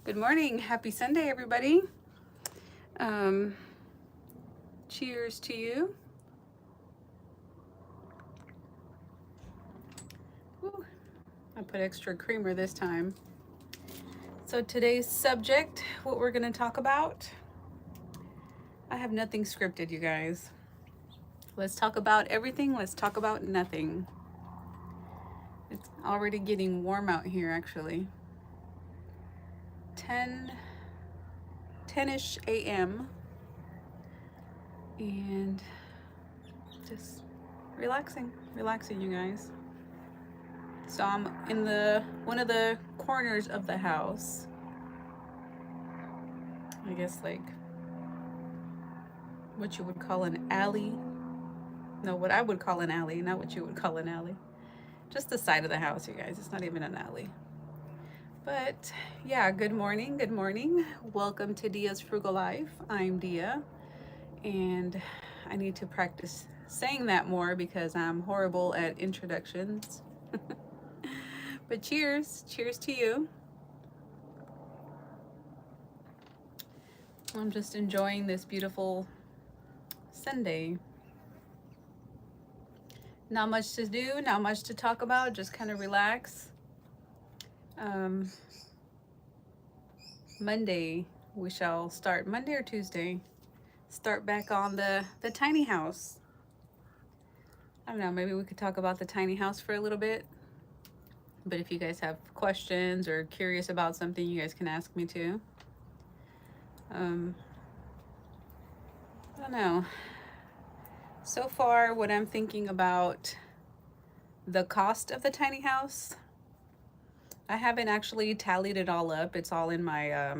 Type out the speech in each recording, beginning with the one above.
Good morning. Happy Sunday, everybody. Cheers to you. Woo. I put extra creamer this time. So today's subject, what we're going to talk about, I have nothing scripted, you guys. Let's talk about everything. Let's talk about nothing. It's already getting warm out here, actually. 10-ish a.m. And just relaxing, you guys. So I'm in one of the corners of the house. I guess like what you would call an alley. No, what I would call an alley, not what you would call an alley. Just the side of the house, you guys. It's not even an alley. But yeah, good morning. Good morning. Welcome to DiasFrugalLife. I'm Dia, and I need to practice saying that more because I'm horrible at introductions. But cheers to you. I'm just enjoying this beautiful Sunday. Not much to do, not much to talk about, just kind of relax. Monday, we shall start, Monday or Tuesday, start back on the tiny house. I don't know, maybe we could talk about the tiny house for a little bit. But if you guys have questions or curious about something, you guys can ask me too. I don't know. So far, what I'm thinking about the cost of the tiny house, I haven't actually tallied it all up. It's all in my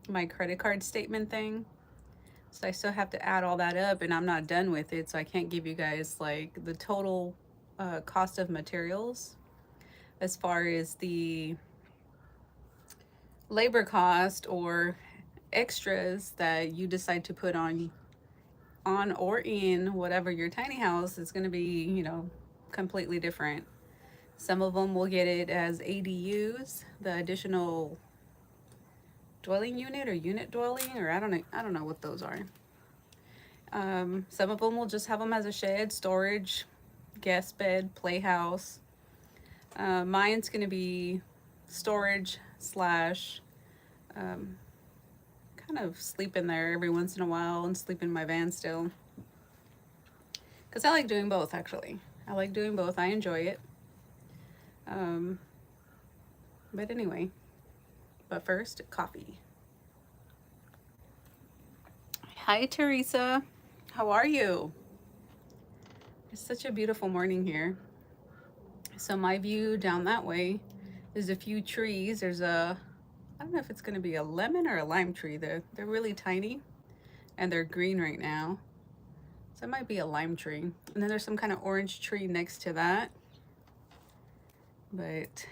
my credit card statement thing. So I still have to add all that up, and I'm not done with it. So I can't give you guys like the total cost of materials as far as the labor cost or extras that you decide to put on or in whatever your tiny house is going to be, you know, completely different. Some of them will get it as ADUs, the additional dwelling unit or unit dwelling, or I don't know what those are. Some of them will just have them as a shed, storage, guest bed, playhouse. Mine's going to be storage slash kind of sleep in there every once in a while and sleep in my van still. Because I like doing both, actually. I like doing both. I enjoy it. But anyway, but first, coffee. Hi, Teresa. How are you? It's such a beautiful morning here. So my view down that way is a few trees. There's I don't know if it's going to be a lemon or a lime tree. They're really tiny and they're green right now. So it might be a lime tree. And then there's some kind of orange tree next to that. But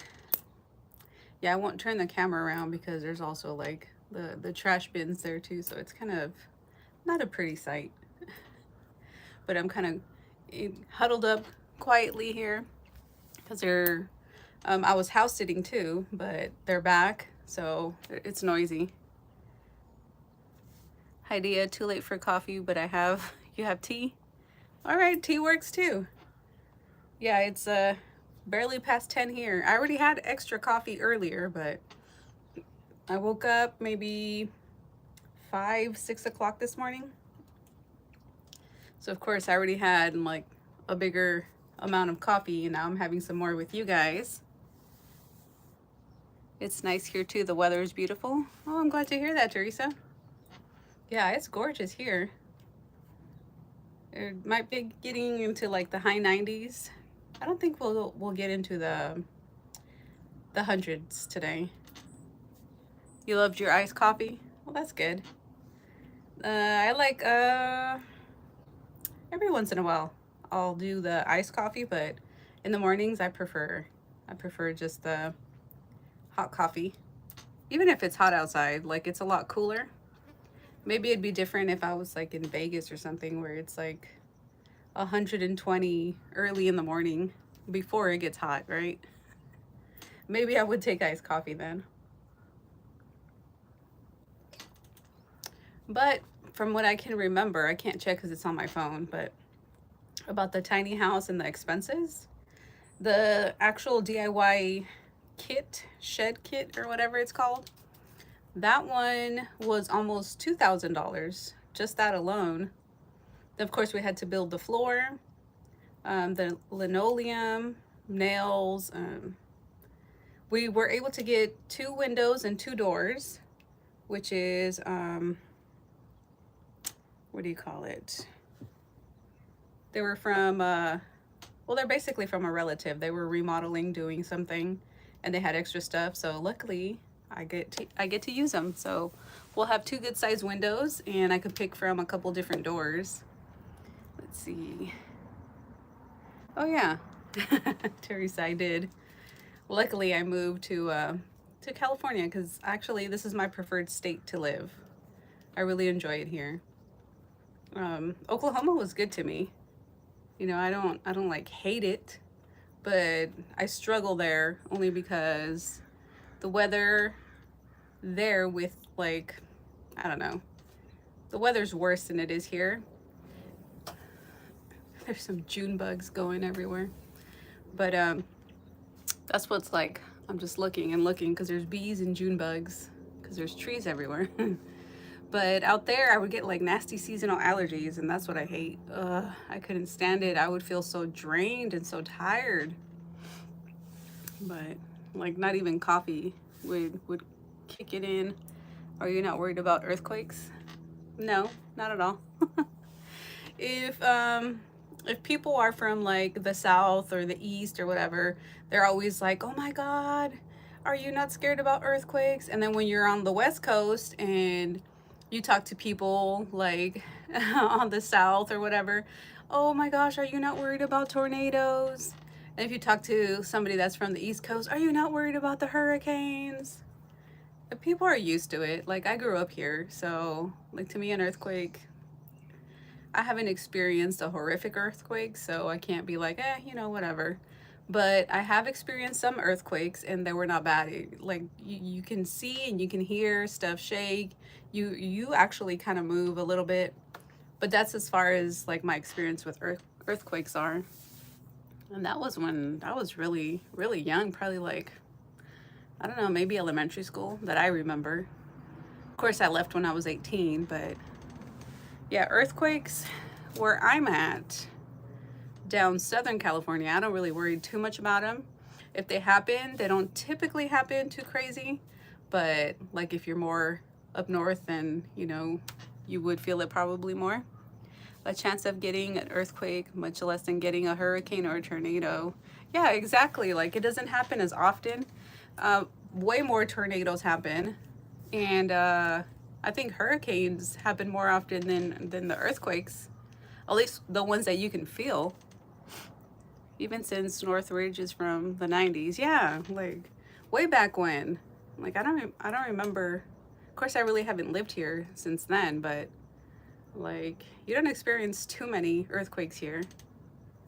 yeah, I won't turn the camera around because there's also like the trash bins there too. So it's kind of not a pretty sight. But I'm kind of huddled up quietly here because they're, I was house sitting too, but they're back. So it's noisy. Hi, Dia, too late for coffee, but you have tea? All right, tea works too. Yeah, it's barely past 10 here. I already had extra coffee earlier, but I woke up maybe 5-6 o'clock this morning. So of course I already had like a bigger amount of coffee, and now I'm having some more with you guys. It's nice here too. The weather is beautiful. Oh, I'm glad to hear that, Teresa. Yeah, it's gorgeous here. It might be getting into like the high 90s. I don't think we'll get into the hundreds today. You loved your iced coffee? Well, that's good. I like every once in a while I'll do the iced coffee, but in the mornings I prefer just the hot coffee. Even if it's hot outside, like it's a lot cooler. Maybe it'd be different if I was like in Vegas or something where it's like 120 early in the morning before it gets hot, right? Maybe I would take iced coffee then. But from what I can remember, I can't check because it's on my phone, but about the tiny house and the expenses, the actual DIY kit, shed kit, or whatever it's called, that one was almost $2,000, just that alone. Of course, we had to build the floor, the linoleum, nails. We were able to get 2 windows and 2 doors, which is, what do you call it? They were from, well, they're basically from a relative. They were remodeling, doing something, and they had extra stuff. So luckily, I get to use them. So we'll have 2 good sized windows, and I could pick from a couple different doors. Let's see. Oh yeah, Teresa, I did. Luckily, I moved to California because actually this is my preferred state to live. I really enjoy it here. Oklahoma was good to me. You know, I don't like hate it, but I struggle there only because the weather there with like, I don't know, the weather's worse than it is here. There's some June bugs going everywhere, but that's what's like. I'm just looking and looking because there's bees and June bugs because there's trees everywhere. But out there, I would get like nasty seasonal allergies, and that's what I hate. I couldn't stand it. I would feel so drained and so tired. But like, not even coffee would kick it in. Are you not worried about earthquakes? No, not at all. If people are from like the South or the East or whatever, they're always like, "Oh my God, are you not scared about earthquakes?" And then when you're on the West Coast and you talk to people like on the South or whatever, "Oh my gosh, are you not worried about tornadoes?" And if you talk to somebody that's from the East Coast, "Are you not worried about the hurricanes?" But people are used to it. Like, I grew up here, so like, to me, an earthquake, I haven't experienced a horrific earthquake, so I can't be like, you know, whatever. But I have experienced some earthquakes, and they were not bad. Like, you can see and you can hear stuff shake. You actually kind of move a little bit. But that's as far as like my experience with earthquakes are. And that was when I was really, really young, probably like, I don't know, maybe elementary school that I remember. Of course, I left when I was 18, but yeah, earthquakes where I'm at, down Southern California, I don't really worry too much about them. If they happen, they don't typically happen too crazy, but like if you're more up north, then you know, you would feel it probably more. A chance of getting an earthquake, much less than getting a hurricane or a tornado. Yeah, exactly. Like, it doesn't happen as often. Way more tornadoes happen, and I think hurricanes happen more often than the earthquakes, at least the ones that you can feel. Even since Northridge is from the 90s, yeah, like way back when. Like, I don't remember. Of course, I really haven't lived here since then, but like, you don't experience too many earthquakes here,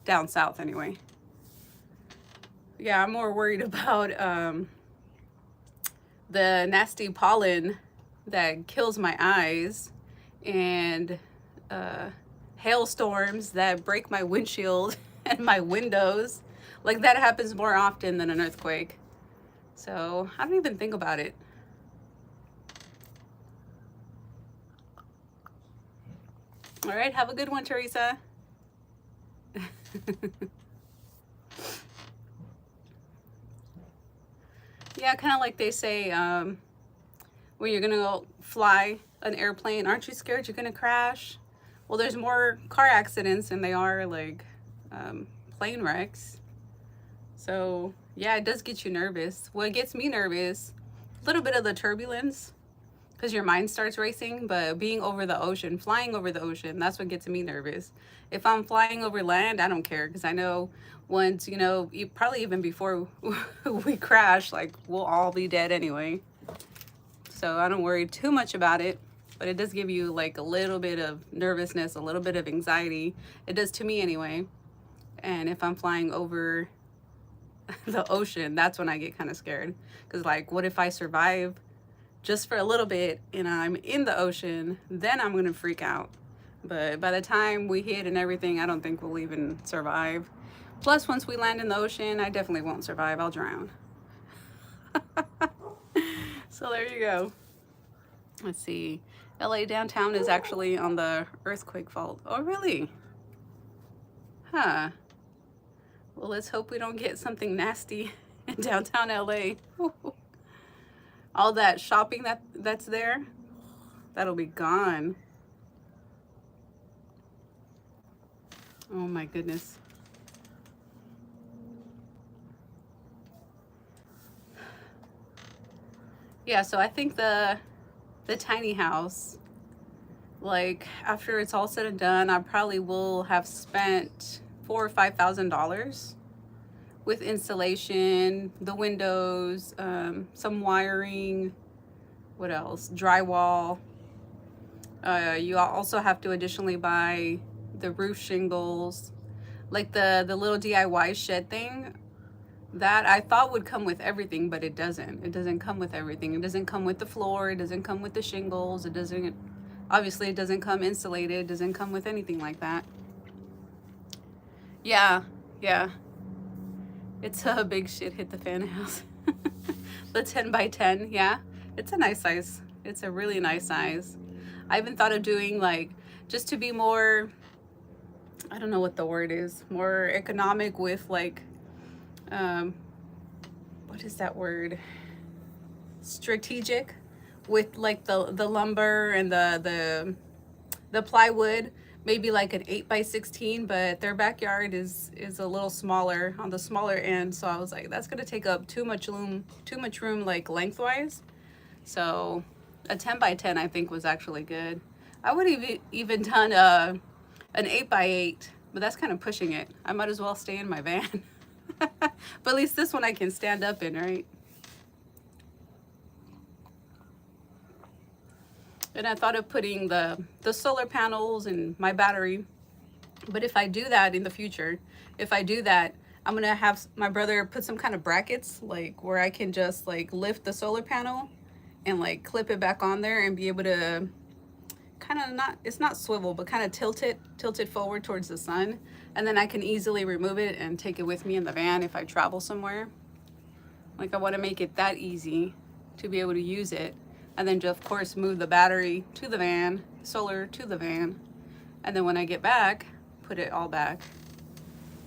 down south anyway. Yeah, I'm more worried about the nasty pollen that kills my eyes, and hailstorms that break my windshield and my windows. Like, that happens more often than an earthquake. So I don't even think about it. All right, have a good one, Teresa. Yeah, kind of like they say, when you're gonna go fly an airplane, aren't you scared you're gonna crash? Well, there's more car accidents than they are like plane wrecks. So yeah, it does get you nervous. What gets me nervous, a little bit of the turbulence, because your mind starts racing, but being over the ocean, flying over the ocean, that's what gets me nervous. If I'm flying over land, I don't care, because I know once, you know, probably even before we crash, like, we'll all be dead anyway. So I don't worry too much about it, but it does give you like a little bit of nervousness, a little bit of anxiety. It does to me anyway. And if I'm flying over the ocean, that's when I get kind of scared, because like, what if I survive just for a little bit and I'm in the ocean, then I'm gonna freak out. But by the time we hit and everything, I don't think we'll even survive. Plus, once we land in the ocean, I definitely won't survive. I'll drown. So there you go. Let's see. LA downtown is actually on the earthquake fault. Oh, really? Huh. Well, let's hope we don't get something nasty in downtown LA. All that shopping that's there, that'll be gone. Oh my goodness. Yeah, so I think the tiny house, like after it's all said and done, I probably will have spent $4,000 or $5,000 with installation, the windows, some wiring, what else? Drywall. You also have to additionally buy the roof shingles, like the little DIY shed thing. That I thought would come with everything, but it doesn't. It doesn't come with everything. It doesn't come with the floor. It doesn't come with the shingles. It doesn't, obviously it doesn't come insulated. It doesn't come with anything like that. Yeah, yeah. It's a big shit hit the fan house. The 10 by 10, yeah. It's a nice size. It's a really nice size. I even thought of doing like, just to be more, I don't know what the word is, more economic with like, what is that word? Strategic with like the lumber and the plywood, maybe like an 8 by 16, but their backyard is a little smaller, on the smaller end. So I was like, that's gonna take up too much room like lengthwise. So a 10 by 10 I think was actually good. I would have even done an 8 by 8, but that's kind of pushing it. I might as well stay in my van. But at least this one I can stand up in, right? And I thought of putting the solar panels and my battery. But if I do that in the future, if I do that, I'm gonna have my brother put some kind of brackets, like where I can just like lift the solar panel and like clip it back on there and be able to kind of not, it's not swivel, but kind of tilt it forward towards the sun. And then I can easily remove it and take it with me in the van if I travel somewhere. Like I want to make it that easy to be able to use it. And then of course move the battery to the van, solar to the van. And then when I get back, put it all back.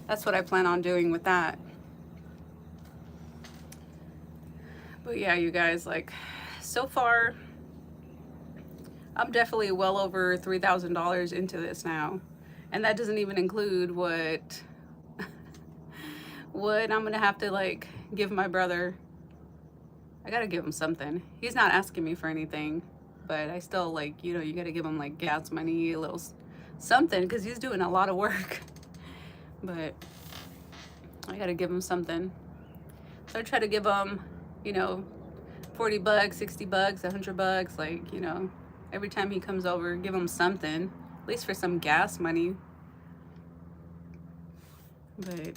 That's what I plan on doing with that. But yeah, you guys, like so far, I'm definitely well over $3,000 into this now. And that doesn't even include what I'm gonna have to like give my brother. I gotta give him something. He's not asking me for anything, but I still like, you know, you gotta give him like gas money, a little something, because he's doing a lot of work. But I gotta give him something. So I try to give him, you know, $40, $60, $100, like, you know, every time he comes over, give him something, at least for some gas money. But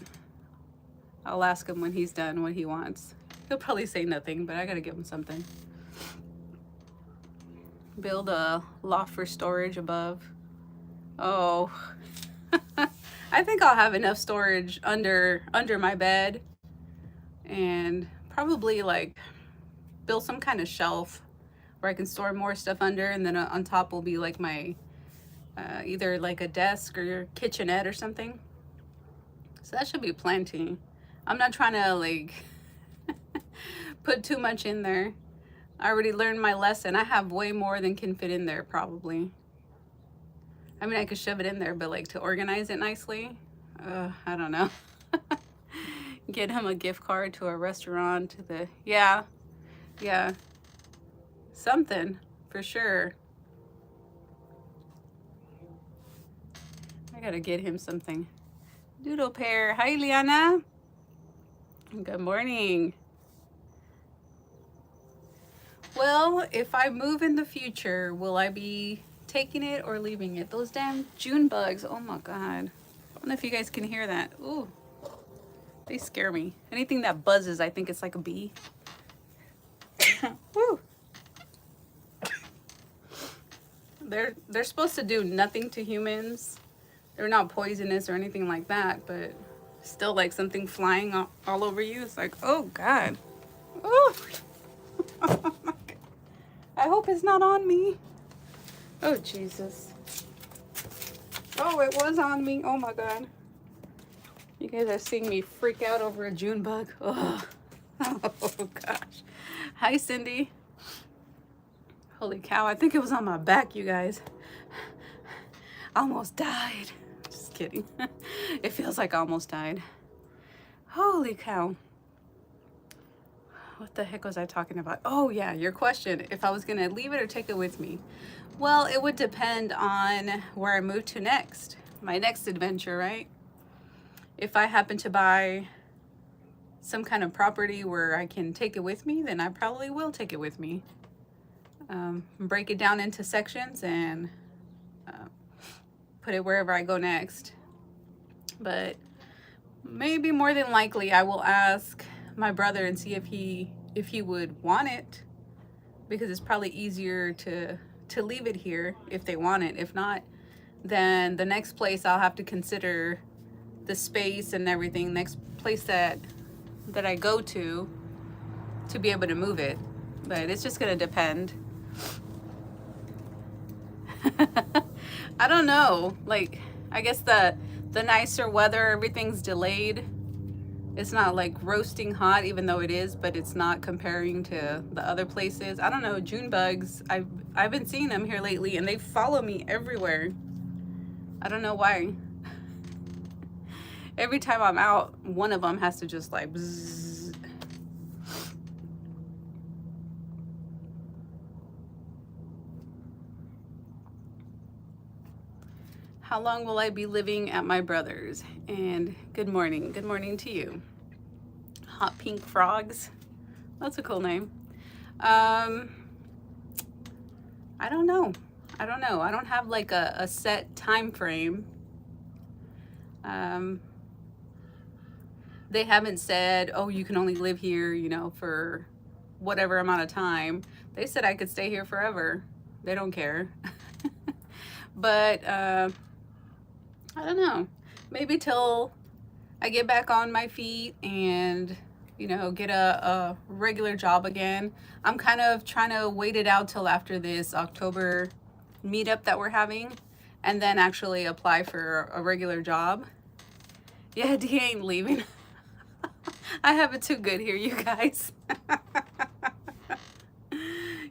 I'll ask him when he's done what he wants. He'll probably say nothing, but I gotta give him something. Build a loft for storage above. Oh, I think I'll have enough storage under my bed, and probably like build some kind of shelf where I can store more stuff under, and then on top will be like my either like a desk or your kitchenette or something. So that should be plenty. I'm not trying to like put too much in there. I already learned my lesson. I have way more than can fit in there probably. I mean, I could shove it in there, but like to organize it nicely, I don't know. Get him a gift card to a restaurant, to the, yeah, something for sure. I gotta get him something. Doodle pear. Hi, Liana. Good morning. Well, if I move in the future, will I be taking it or leaving it? Those damn June bugs. Oh my God. I don't know if you guys can hear that. Ooh, they scare me. Anything that buzzes, I think it's like a bee. Woo. they're supposed to do nothing to humans. They're not poisonous or anything like that, but still, like, something flying all over you. It's like, oh God. Oh. Oh my God. I hope it's not on me. Oh Jesus. Oh, it was on me. Oh my God. You guys are seeing me freak out over a June bug. Oh, oh gosh. Hi, Cindy. Holy cow. I think it was on my back, you guys. I almost died. Just kidding. It feels like I almost died. Holy cow. What the heck was I talking about? Oh yeah, your question. If I was going to leave it or take it with me. Well, it would depend on where I move to next. My next adventure, right? If I happen to buy some kind of property where I can take it with me, then I probably will take it with me. Break it down into sections and put it wherever I go next. But maybe more than likely I will ask my brother and see if he would want it, because it's probably easier to leave it here if they want it. If not, then the next place I'll have to consider the space and everything, next place that I go to be able to move it. But it's just gonna depend. I don't know, like, I guess the nicer weather, everything's delayed. It's not like roasting hot, even though it is, but it's not comparing to the other places. I don't know, June bugs, I've been seeing them here lately, and they follow me everywhere. I don't know why. Every time I'm out, one of them has to just like bzzz. How long will I be living at my brother's? And good morning to you. Hot Pink Frogs, that's a cool name. I don't know. I don't have like a set time frame. They haven't said, oh, you can only live here, you know, for whatever amount of time. They said I could stay here forever. They don't care. But I don't know, maybe till I get back on my feet and, you know, get a regular job again. I'm kind of trying to wait it out till after this October meetup that we're having, and then actually apply for a regular job. Yeah, D ain't leaving. I have it too good here, you guys.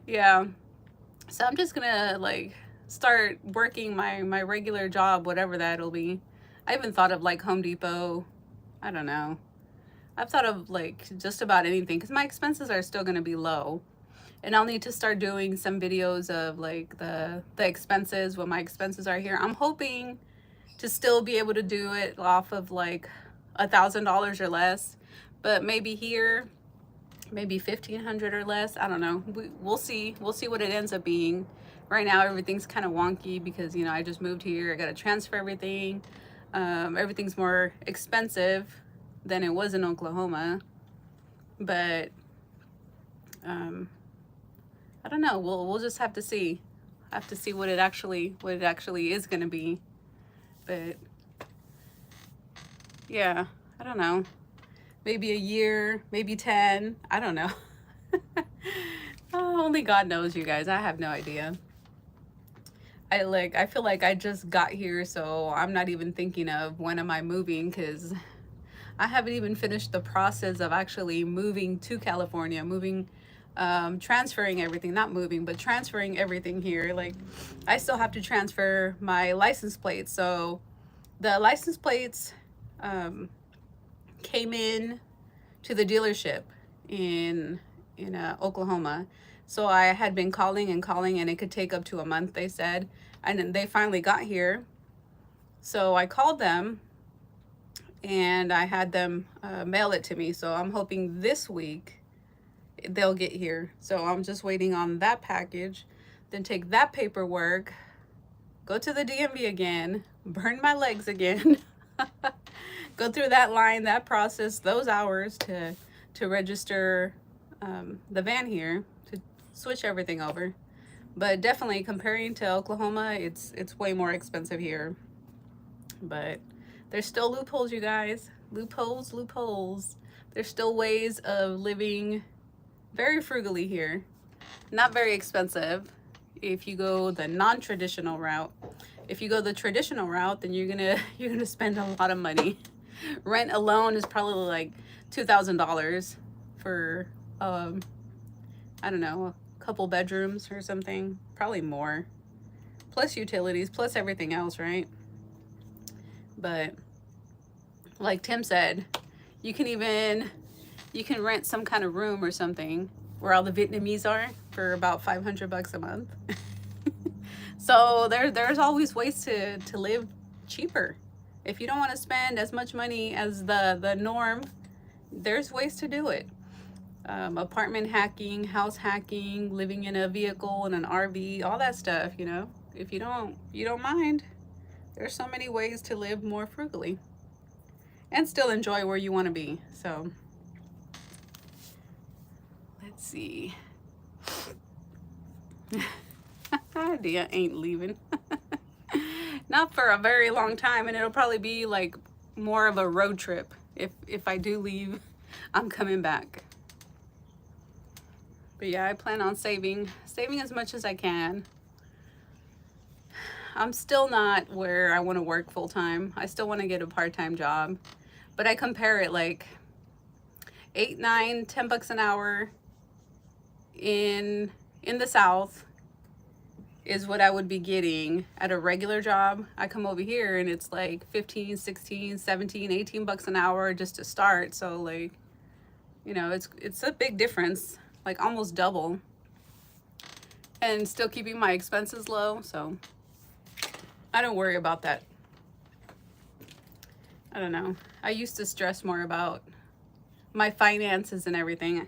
Yeah, so I'm just gonna like start working my regular job, whatever that'll be. I even thought of like Home Depot. I don't know. I've thought of like just about anything, because my expenses are still gonna be low. And I'll need to start doing some videos of like the expenses, what my expenses are here. I'm hoping to still be able to do it off of like $1,000 or less, but maybe here, maybe 1,500 or less. I don't know. We'll see. We'll see what it ends up being. Right now, everything's kind of wonky because, you know, I just moved here. I got to transfer everything. Everything's more expensive than it was in Oklahoma. But I don't know. We'll just have to see. I have to see what it actually is going to be. But yeah, I don't know. Maybe a year, maybe 10. I don't know. Oh, only God knows, you guys. I have no idea. I feel like I just got here, so I'm not even thinking of when am I moving, because I haven't even finished the process of actually moving to California, transferring everything, not moving, but transferring everything here. Like, I still have to transfer my license plates. So the license plates came in to the dealership in Oklahoma. So I had been calling, and it could take up to a month, they said. And then they finally got here. So I called them, and I had them mail it to me. So I'm hoping this week they'll get here. So I'm just waiting on that package, then take that paperwork, go to the DMV again, burn my legs again, go through that line, that process, those hours to register the van here, to switch everything over. But definitely comparing to Oklahoma, it's way more expensive here. But there's still loopholes, you guys. Loopholes, loopholes. There's still ways of living very frugally here. Not very expensive if you go the non-traditional route. If you go the traditional route, then you're gonna spend a lot of money. Rent alone is probably like $2,000 for I don't know, a couple bedrooms or something. Probably more. Plus utilities, plus everything else, right? But like Tim said, you can rent some kind of room or something where all the Vietnamese are for about $500 a month. So there's always ways to live cheaper. If you don't want to spend as much money as the norm, there's ways to do it. Apartment hacking, house hacking, living in a vehicle and an RV, all that stuff, you know. If you don't mind, there's so many ways to live more frugally and still enjoy where you want to be. So let's see. Dia ain't leaving. Not for a very long time, and it'll probably be like more of a road trip. If I do leave, I'm coming back. But yeah, I plan on saving as much as I can. I'm still not where I want to work full time. I still want to get a part-time job, but I compare it like 8, 9, 10 bucks an hour in the South is what I would be getting at a regular job. I come over here and it's like 15, 16, 17, 18 bucks an hour just to start. So like, you know, it's a big difference, like almost double, and still keeping my expenses low. So I don't worry about that. I don't know. I used to stress more about my finances and everything.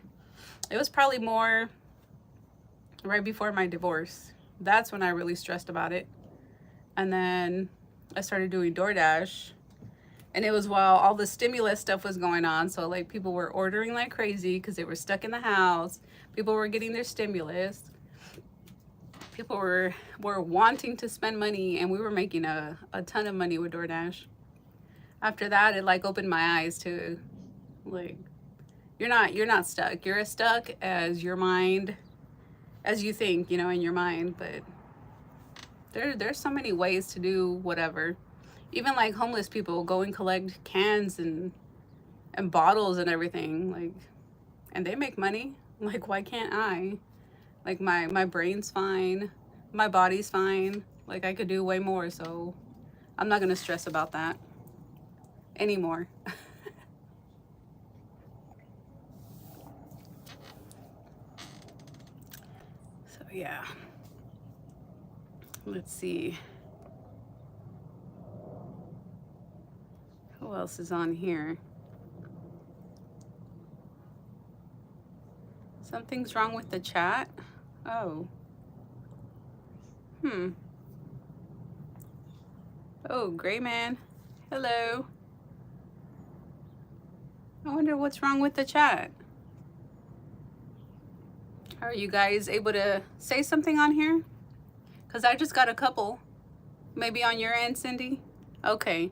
It was probably more right before my divorce. That's when I really stressed about it. And then I started doing DoorDash, and it was while all the stimulus stuff was going on. So like people were ordering like crazy because they were stuck in the house. People were getting their stimulus. People were wanting to spend money, and we were making a ton of money with DoorDash. After that, it like opened my eyes to like, you're not stuck. You're as stuck as your mind, as you think, you know, in your mind. But there's so many ways to do whatever. Even like homeless people go and collect cans and bottles and everything, like, and they make money. Like, why can't I? Like my brain's fine, my body's fine. Like I could do way more, so I'm not gonna stress about that anymore. So yeah, let's see. Who else is on here? Something's wrong with the chat. Oh. Oh, Gray Man. Hello. I wonder what's wrong with the chat. Are you guys able to say something on here? Because I just got a couple. Maybe on your end, Cindy? Okay.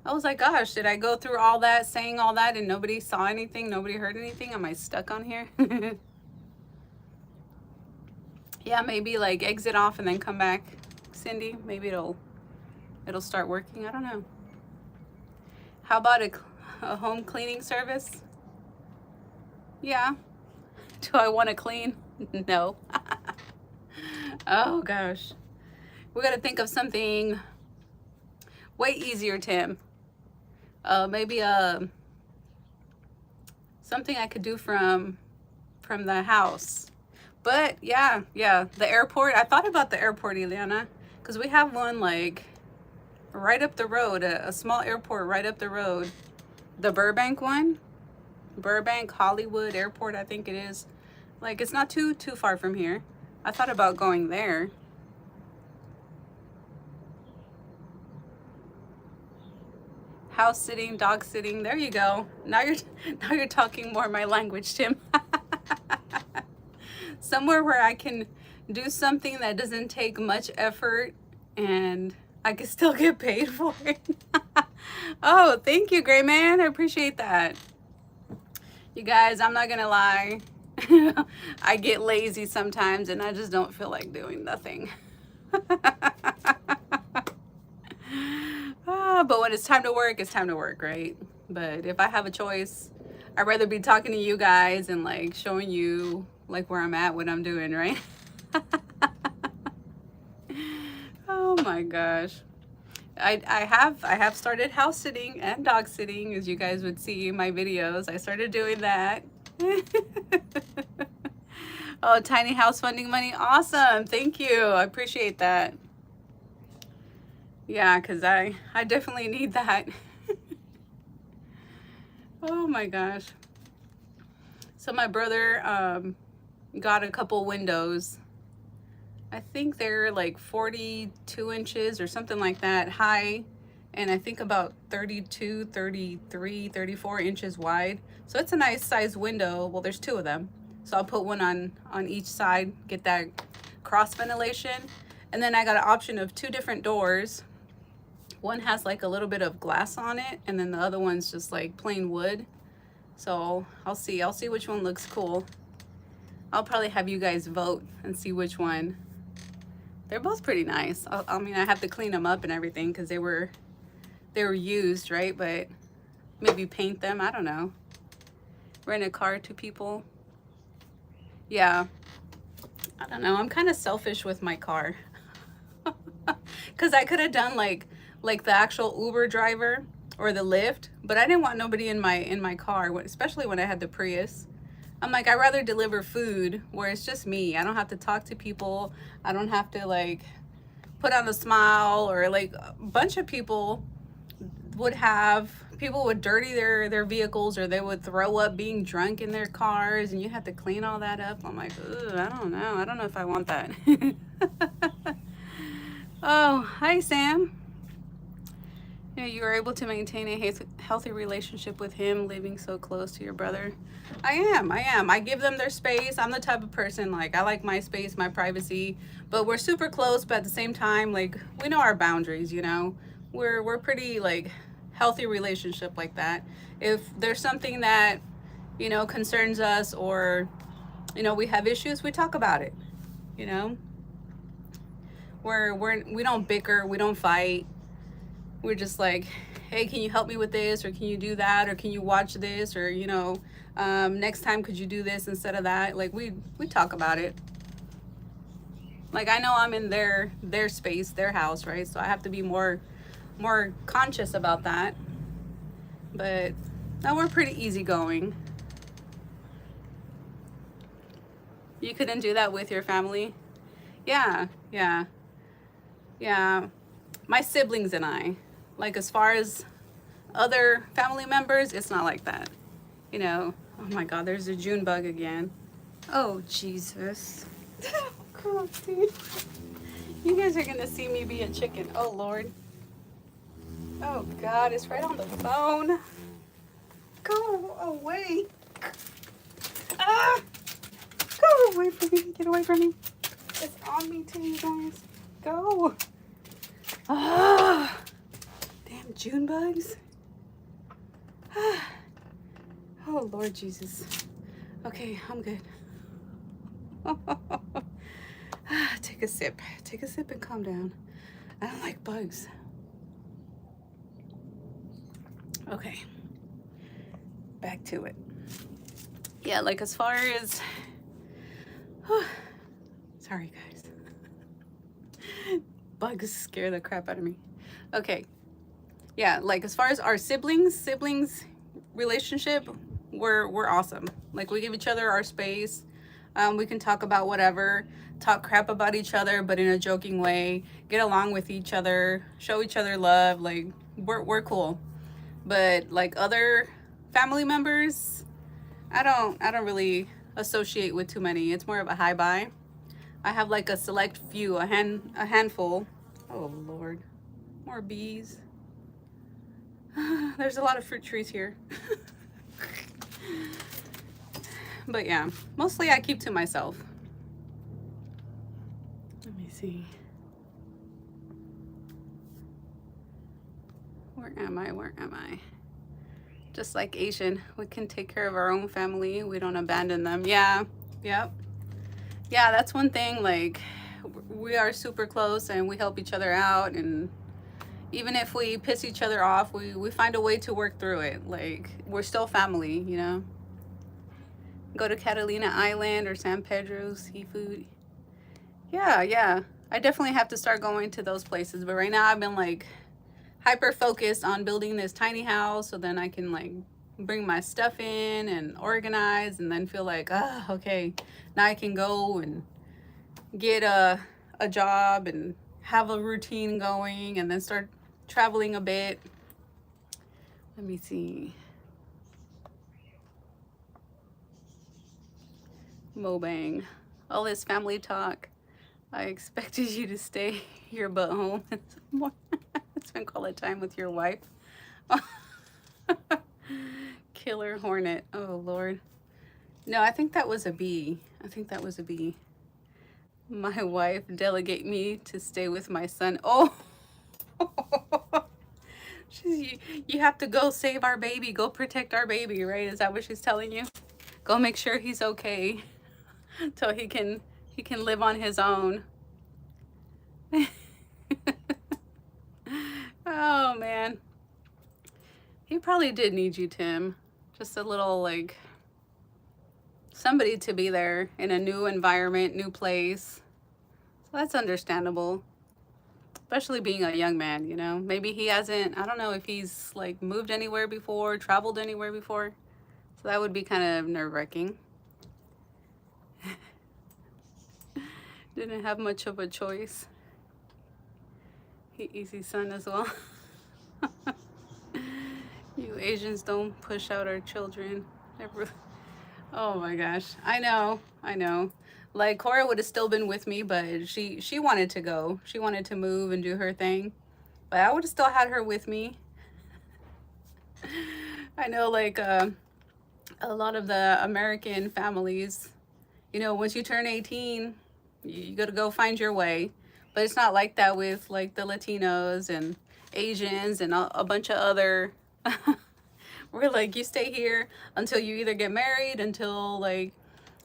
I was like, gosh, did I go through all that, saying all that, and nobody saw anything? Nobody heard anything? Am I stuck on here? Yeah, maybe like exit off and then come back, Cindy. Maybe it'll start working. I don't know. How about a home cleaning service? Yeah. Do I want to clean? No. Oh gosh. We got to think of something way easier, Tim. Maybe something I could do from the house. But yeah, the airport. I thought about the airport, Ileana, because we have one like right up the road, a small airport right up the road. The Burbank one, Burbank Hollywood Airport, I think it is. Like it's not too far from here. I thought about going there. House sitting, dog sitting. There you go. Now you're talking more my language, Tim. somewhere where I can do something that doesn't take much effort and I can still get paid for it. Oh, thank you, Gray Man. I appreciate that. You guys, I'm not gonna lie. I get lazy sometimes and I just don't feel like doing nothing. But when it's time to work, it's time to work, right? But if I have a choice, I'd rather be talking to you guys and like showing you like where I'm at, what I'm doing, right? Oh my gosh. I have started house sitting and dog sitting, as you guys would see in my videos. I started doing that. Oh, tiny house funding money. Awesome. Thank you. I appreciate that. Yeah, because I definitely need that. Oh my gosh. So my brother got a couple windows. I think they're like 42 inches or something like that high, and I think about 32, 33, 34 inches wide. So it's a nice size window. Well, there's two of them. So I'll put one on each side, get that cross ventilation. And then I got an option of two different doors. One has like a little bit of glass on it, and then the other one's just like plain wood. So I'll see which one looks cool. I'll probably have you guys vote and see which one. They're both pretty nice. I mean, I have to clean them up and everything because they were used, right? But maybe paint them. I don't know. Rent a car to people. Yeah. I don't know. I'm kind of selfish with my car. Because I could have done like the actual Uber driver or the Lyft, but I didn't want nobody in my car, especially when I had the Prius. I'm like, I'd rather deliver food where it's just me. I don't have to talk to people. I don't have to like put on a smile, or like a bunch of people would dirty their vehicles, or they would throw up being drunk in their cars, and you have to clean all that up. I'm like, ugh, I don't know. I don't know if I want that. Oh, hi, Sam. Yeah, you were able to maintain a healthy relationship with him, living so close to your brother. I am. I give them their space. I'm the type of person, like, I like my space, my privacy, but we're super close, but at the same time, like, we know our boundaries, you know? We're pretty, like, healthy relationship like that. If there's something that, you know, concerns us, or, you know, we have issues, we talk about it, you know? We don't bicker, we don't fight. We're just like, hey, can you help me with this, or can you do that, or can you watch this, or, you know, next time could you do this instead of that? Like, we talk about it. Like, I know I'm in their space, their house, right? So I have to be more conscious about that. But now we're pretty easygoing. You couldn't do that with your family? Yeah. My siblings and I, like, as far as other family members, it's not like that, you know. Oh my God, there's a June bug again. Oh Jesus. God, dude. You guys are gonna see me be a chicken. Oh Lord. Oh God, it's right on the phone. Go away. Ah! Go away from me. Get away from me. It's on me too, you guys. Go. Ah! Damn June bugs. Oh Lord Jesus. Okay, I'm good. Take a sip. Take a sip and calm down. I don't like bugs. Okay. Back to it. Yeah, like, as far as sorry guys. Bugs scare the crap out of me. Okay. Yeah, like, as far as our siblings relationship, we're awesome. Like, we give each other our space. We can talk about whatever, talk crap about each other, but in a joking way, get along with each other, show each other love. Like, we're cool. But like other family members, I don't really associate with too many. It's more of a hi bye. I have like a select few, a handful. Oh Lord, more bees. There's a lot of fruit trees here. But yeah, mostly I keep to myself. Let me see. Where am I? Where am I? Just like Asian, we can take care of our own family. We don't abandon them. Yeah. Yep. Yeah, that's one thing. Like, we are super close and we help each other out. And even if we piss each other off, we find a way to work through it. Like, we're still family, you know? Go to Catalina Island or San Pedro seafood. Yeah, yeah. I definitely have to start going to those places. But right now I've been like hyper focused on building this tiny house so then I can like bring my stuff in and organize and then feel like, ah, okay, now I can go and get a job and have a routine going and then start traveling a bit. Let me see. Mobang. All this family talk. I expected you to stay your butt home. Spend quality time with your wife. Killer hornet. Oh, Lord. No, I think that was a bee. I think that was a bee. My wife delegate me to stay with my son. Oh. You have to go save our baby. Go protect our baby, right? Is that what she's telling you? Go make sure he's okay till he can live on his own. Oh, man. He probably did need you, Tim. Just a little, like, somebody to be there in a new environment, new place. So that's understandable. Especially being a young man, you know? Maybe he hasn't, I don't know if he's, like, moved anywhere before, traveled anywhere before. So that would be kind of nerve-wracking. Didn't have much of a choice. He easy son as well. You Asians don't push out our children. Oh my gosh. I know. Like, Cora would have still been with me, but she wanted to go. She wanted to move and do her thing. But I would have still had her with me. I know, like, a lot of the American families, you know, once you turn 18, you got to go find your way. But it's not like that with, like, the Latinos and Asians and a bunch of other... We're like, you stay here until you either get married, until, like,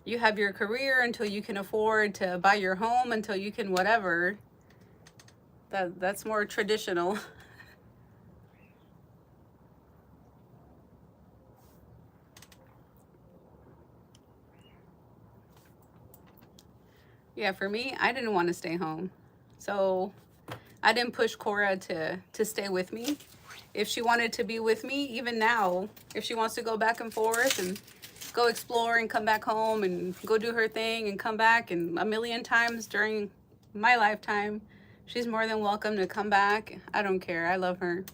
you have your career, until you can afford to buy your home, until you can whatever. That's more traditional. Yeah, for me, I didn't want to stay home. So I didn't push Cora to stay with me. If she wanted to be with me, even now, if she wants to go back and forth and go explore and come back home and go do her thing and come back, and a million times during my lifetime, she's more than welcome to come back. I don't care. I love her.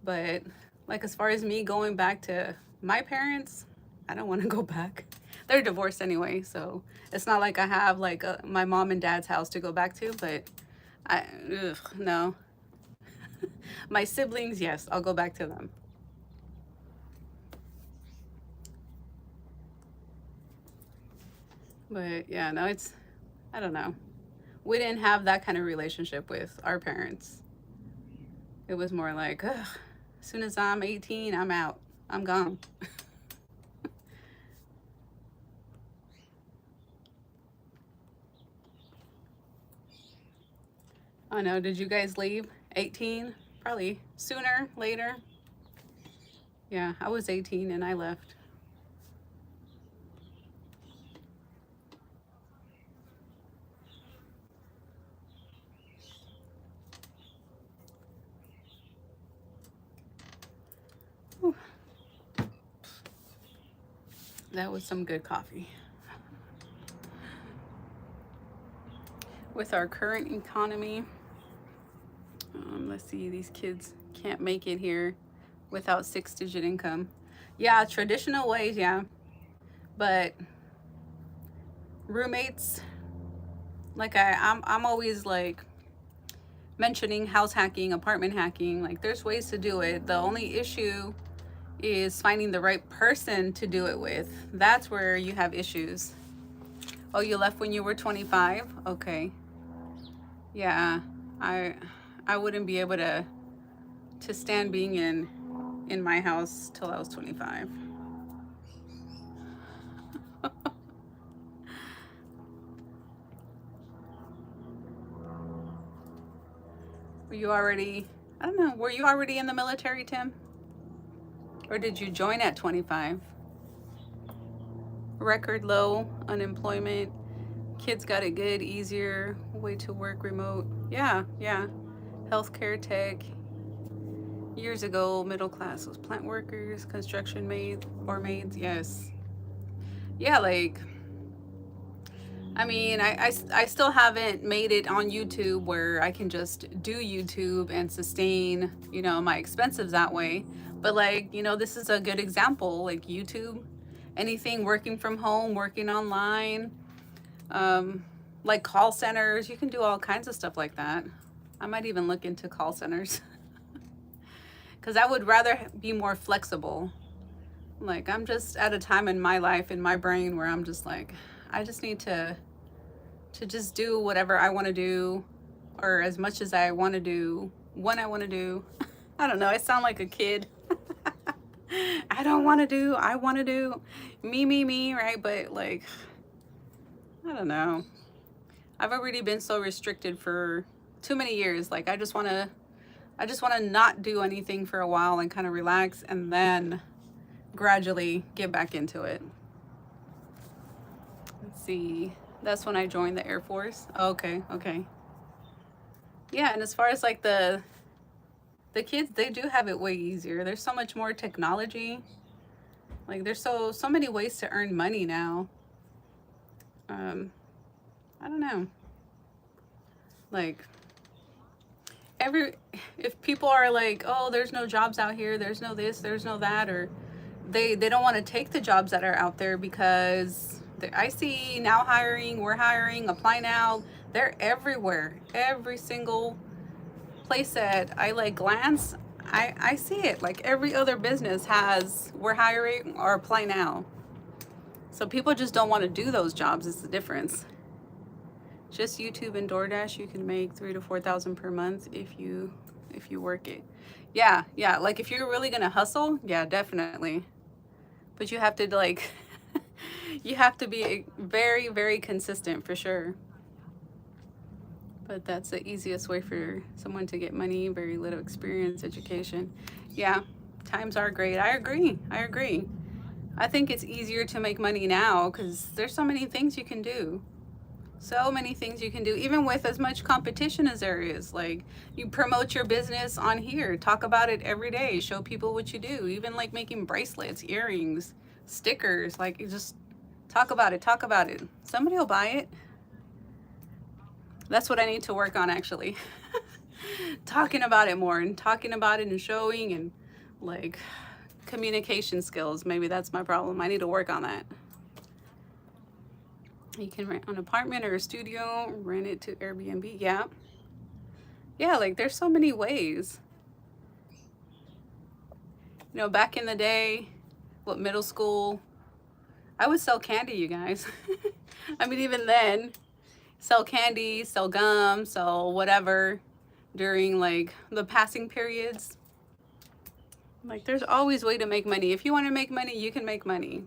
But, like, as far as me going back to my parents, I don't want to go back. They're divorced anyway, so it's not like I have, like, my mom and dad's house to go back to, but no. My siblings, yes, I'll go back to them. But yeah, no, I don't know. We didn't have that kind of relationship with our parents. It was more like, ugh, as soon as I'm 18, I'm out. I'm gone. I know, did you guys leave? 18? Probably sooner, later. Yeah, I was 18 and I left. Whew. That was some good coffee. With our current economy, let's see, these kids can't make it here without 6-digit income. Yeah, traditional ways, yeah. But roommates, like I'm always like mentioning house hacking, apartment hacking. Like, there's ways to do it. The only issue is finding the right person to do it with. That's where you have issues. Oh, you left when you were 25? Okay. Yeah, I I wouldn't be able to stand being in my house till I was 25. Were you already, I don't know, were you already in the military, Tim? Or did you join at 25? Record low unemployment. Kids got it good, easier way to work remote. Yeah, yeah. Healthcare tech. Years ago, middle class was plant workers, construction maids, or maids. Yes. Yeah, like, I mean, I still haven't made it on YouTube where I can just do YouTube and sustain, my expenses that way. But, like, this is a good example. Like, YouTube, anything working from home, working online, um, like call centers, you can do all kinds of stuff like that. I might even look into call centers because I would rather be more flexible. Like, I'm just at a time in my life, in my brain, where I'm just like, I just need to just do whatever I want to do, or as much as I want to do, when I want to do. I don't know. I sound like a kid. I don't want to do. I want to do. Me, right? But, like, I don't know. I've already been so restricted for too many years. Like, I just want to not do anything for a while and kind of relax and then gradually get back into it. Let's see. That's when I joined the Air Force. Okay, okay. Yeah, and as far as like the kids, they do have it way easier. There's so much more technology. Like, there's so many ways to earn money now. Um, I don't know. Like, every if people are like, oh, there's no jobs out here, there's no this, there's no that, or they don't want to take the jobs that are out there because I see now hiring, we're hiring, apply now. They're everywhere. Every single place that I like glance, I see it. Like, every other business has, we're hiring or apply now. So people just don't want to do those jobs. Is the difference. Just YouTube and DoorDash, you can make 3 to 4 thousand per month if you work it. Yeah, yeah. Like, if you're really gonna hustle, yeah, definitely. But you have to, like, you have to be very, very consistent for sure. But that's the easiest way for someone to get money, very little experience, education. Yeah, times are great. I agree. I agree. I think it's easier to make money now because there's so many things you can do. So many things you can do, even with as much competition as there is. Like, you promote your business on here, talk about it every day, show people what you do, even like making bracelets, earrings, stickers. Like, you just talk about it, talk about it. Somebody will buy it. That's what I need to work on, actually. Talking about it more and talking about it and showing, and like communication skills. Maybe that's my problem. I need to work on that. You can rent an apartment or a studio, rent it to Airbnb. Yeah. Yeah, like, there's so many ways. Back in the day, what, middle school, I would sell candy, you guys. I mean, even then, sell candy, sell gum, sell whatever during like the passing periods. Like, there's always a way to make money. If you want to make money, you can make money.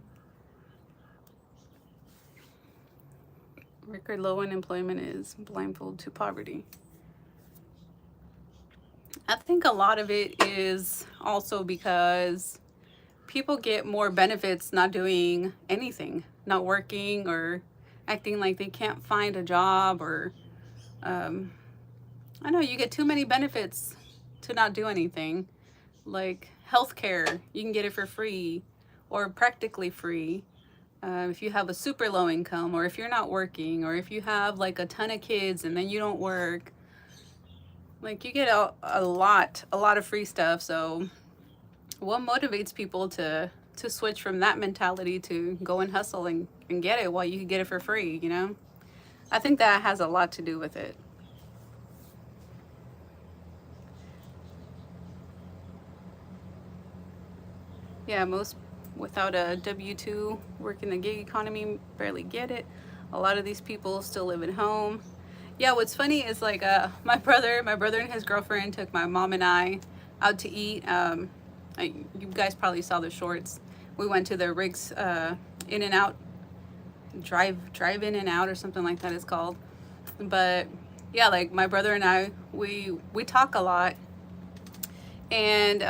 Record low unemployment is blindfold to poverty. I think a lot of it is also because people get more benefits not doing anything, not working, or acting like they can't find a job, or I know you get too many benefits to not do anything. Like healthcare, you can get it for free or practically free. If you have a super low income, or if you're not working, or if you have like a ton of kids and then you don't work, like, you get a lot of free stuff. So what motivates people to switch from that mentality to go and hustle and get it while you can get it for free? I think that has a lot to do with it. Yeah, most without a W-2 work in the gig economy barely get it. A lot of these people still live at home. Yeah, what's funny is like my brother and his girlfriend took my mom and I out to eat. You guys probably saw the shorts. We went to the Rick's In and Out drive in and out or something like that it's called. But yeah, like my brother and I, we talk a lot, and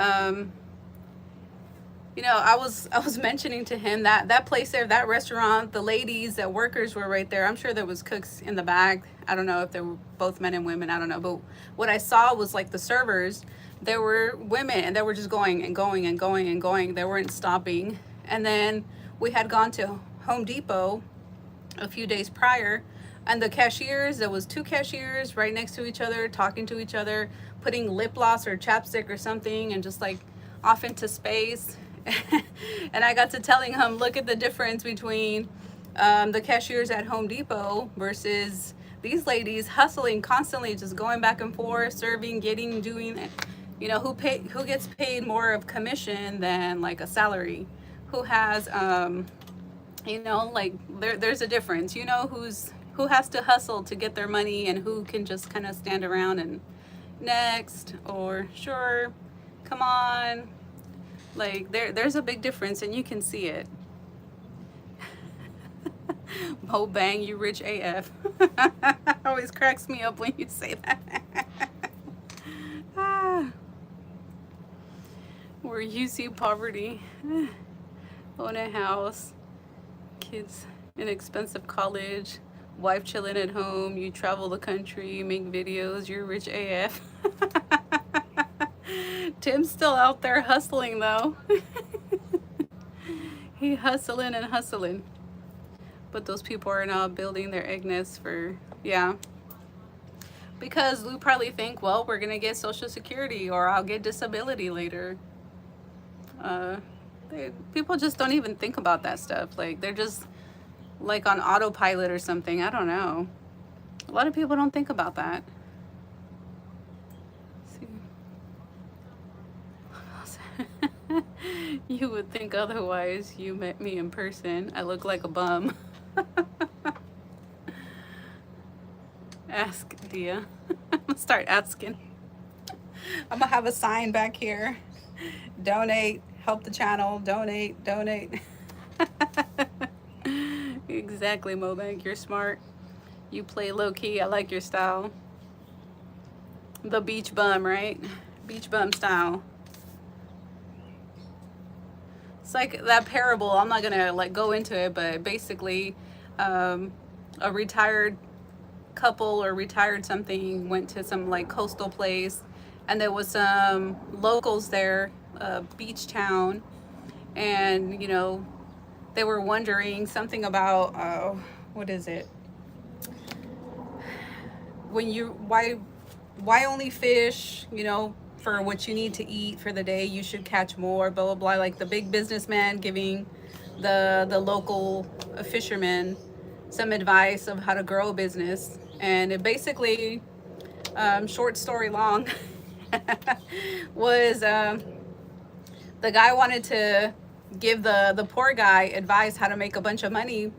you know, I was mentioning to him that that place there, that restaurant, the ladies, the workers were right there. I'm sure there was cooks in the back. I don't know if they were both men and women. I don't know, but what I saw was like the servers. There were women, and they were just going and going and going and going. They weren't stopping. And then we had gone to Home Depot a few days prior, and the cashiers, there was two cashiers right next to each other talking to each other, putting lip gloss or chapstick or something, and just like off into space. And I got to telling him, look at the difference between the cashiers at Home Depot versus these ladies hustling constantly, just going back and forth, serving, getting, doing it. You know, who gets paid more of commission than like a salary? Who has you know, like there's a difference. You know, who has to hustle to get their money, and who can just kind of stand around and next, or sure, come on. Like there's a big difference, and you can see it. Mo bang, you rich AF. Always cracks me up when you say that. Ah, where you see poverty, own a house, kids in expensive college, wife chilling at home, you travel the country, make videos, you're rich AF. Tim's still out there hustling though. He hustling and hustling. But those people are now building their egg nests for, yeah. Because we probably think, well, we're gonna get Social Security, or I'll get disability later. People just don't even think about that stuff. Like they're just like on autopilot or something. I don't know. A lot of people don't think about that. You would think otherwise. You met me in person. I look like a bum. Ask Dia. I'm gonna start asking. I'm gonna have a sign back here. Donate, help the channel, donate, donate. Exactly, Mobank, you're smart. You play low key. I like your style. The beach bum, right? Beach bum style. It's like that parable. I'm not gonna like go into it, but basically, a retired couple or retired something went to some like coastal place, and there was some locals there, beach town, and you know, they were wondering something about what is it? When you why only fish? You know, for what you need to eat for the day, you should catch more. Blah blah blah. Like the big businessman giving the local fisherman some advice of how to grow a business, and it basically, short story long, was the guy wanted to give the poor guy advice how to make a bunch of money,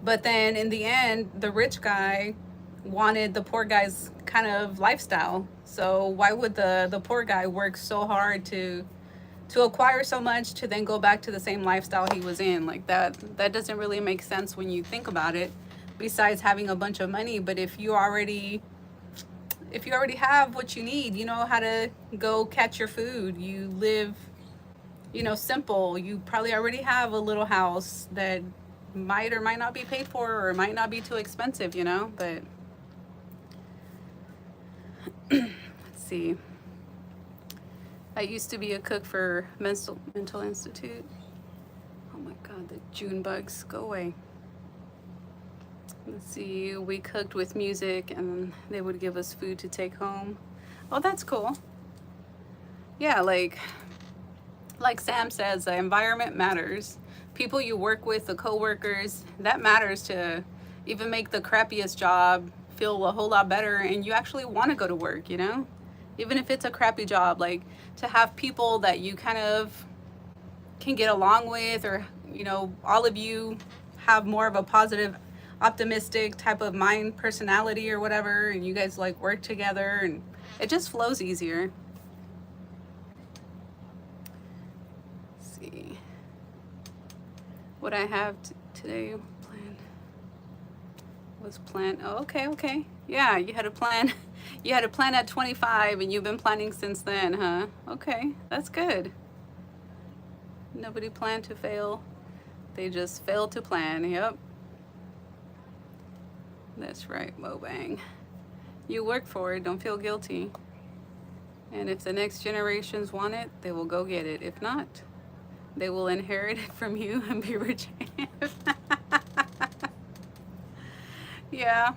but then in the end, the rich guy wanted the poor guy's kind of lifestyle. So why would the poor guy work so hard to acquire so much to then go back to the same lifestyle he was in? Like that doesn't really make sense when you think about it, besides having a bunch of money. But if you already have what you need, you know how to go catch your food, you live, you know, simple, you probably already have a little house that might or might not be paid for, or might not be too expensive, you know. But let's see. I used to be a cook for mental institute. Oh my god, the June bugs, go away. Let's see, we cooked with music, and they would give us food to take home. Oh, that's cool. Yeah, like Sam says, the environment matters. People you work with, the co-workers, that matters to even make the crappiest job feel a whole lot better, and you actually want to go to work, you know? Even if it's a crappy job, like to have people that you kind of can get along with, or, you know, all of you have more of a positive optimistic type of mind personality or whatever, and you guys like work together and it just flows easier. Let's see what I have today planned. Was planned. Oh, okay. Yeah, you had a plan. You had a plan at 25 and you've been planning since then, huh? Okay, that's good. Nobody planned to fail. They just failed to plan. Yep. That's right, Mobang. You work for it, don't feel guilty. And if the next generations want it, they will go get it. If not, they will inherit it from you and be rich. Yeah,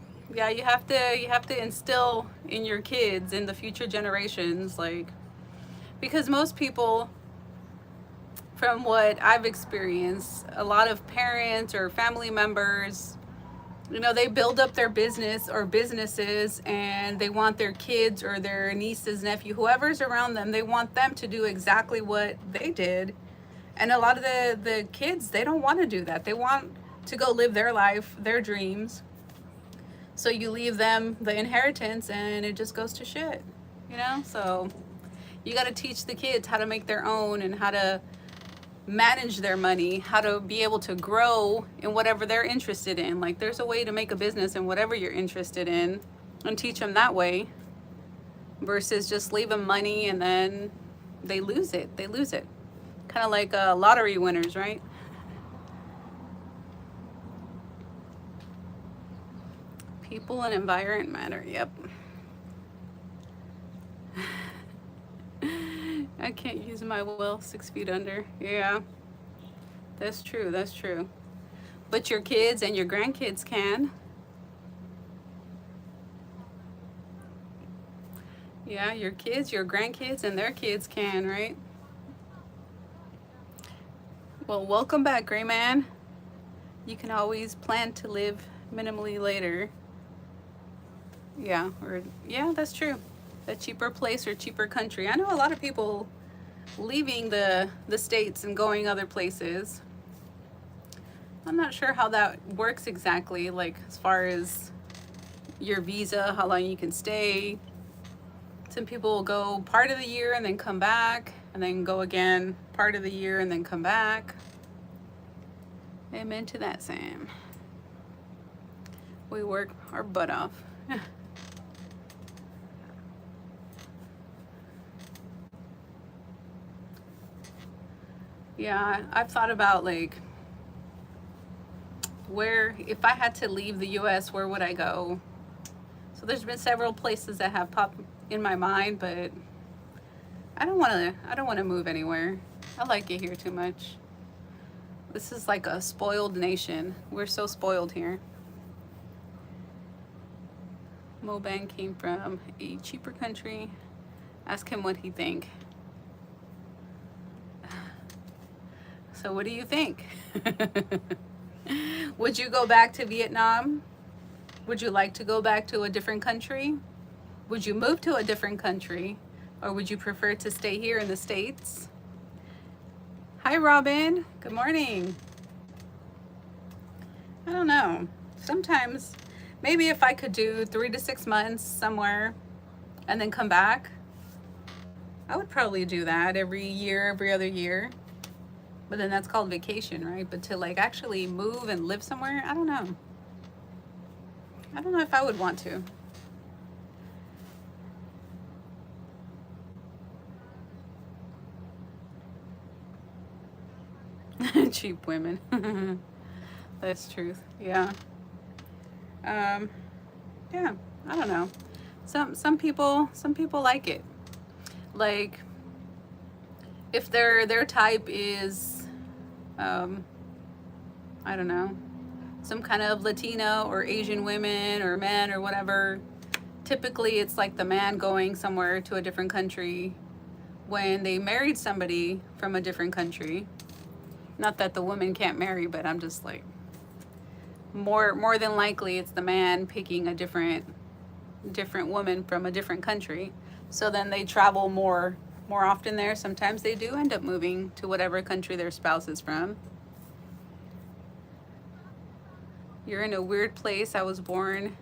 you have to instill in your kids, in the future generations, like, because most people, from what I've experienced, a lot of parents or family members, you know, they build up their business or businesses and they want their kids or their nieces, nephew, whoever's around them, they want them to do exactly what they did. And a lot of the kids, they don't want to do that. They want to go live their life, their dreams. So you leave them the inheritance and it just goes to shit, you know? So you got to teach the kids how to make their own and how to manage their money, how to be able to grow in whatever they're interested in. Like, there's a way to make a business in whatever you're interested in and teach them that way, versus just leave them money and then they lose it. Kind of like lottery winners, right? People and environment matter. Yep. I can't use my will 6 feet under. Yeah, that's true. But your kids and your grandkids can. Yeah, your kids, your grandkids, and their kids can, right? Well, welcome back, Gray Man. You can always plan to live minimally later. Yeah, that's true. A cheaper place or cheaper country. I know a lot of people leaving the States and going other places. I'm not sure how that works exactly, like as far as your visa, how long you can stay. Some people will go part of the year and then come back, and then go again part of the year and then come back. Amen to that, Sam. We work our butt off. Yeah, I've thought about, like, where, if I had to leave the US, where would I go? So there's been several places that have popped in my mind, but I don't want to move anywhere. I like it here too much. This is like a spoiled nation. We're so spoiled here. Mobang came from a cheaper country. Ask him what he think. So what do you think? Would you go back to Vietnam? Would you like to go back to a different country? Would you move to a different country? Or would you prefer to stay here in the States? Hi, Robin. Good morning. I don't know. Sometimes, maybe if I could do 3 to 6 months somewhere and then come back, I would probably do that every year, every other year. But then that's called vacation, right? But to like actually move and live somewhere, I don't know. I don't know if I would want to. Cheap women. That's truth. Yeah. Yeah, I don't know. Some people like it. Like, if their type is, I don't know, some kind of Latino or Asian women or men or whatever, typically it's like the man going somewhere to a different country when they married somebody from a different country. Not that the woman can't marry, but I'm just like, more than likely it's the man picking a different woman from a different country. So then they travel more often there. Sometimes they do end up moving to whatever country their spouse is from. You're in a weird place. I was born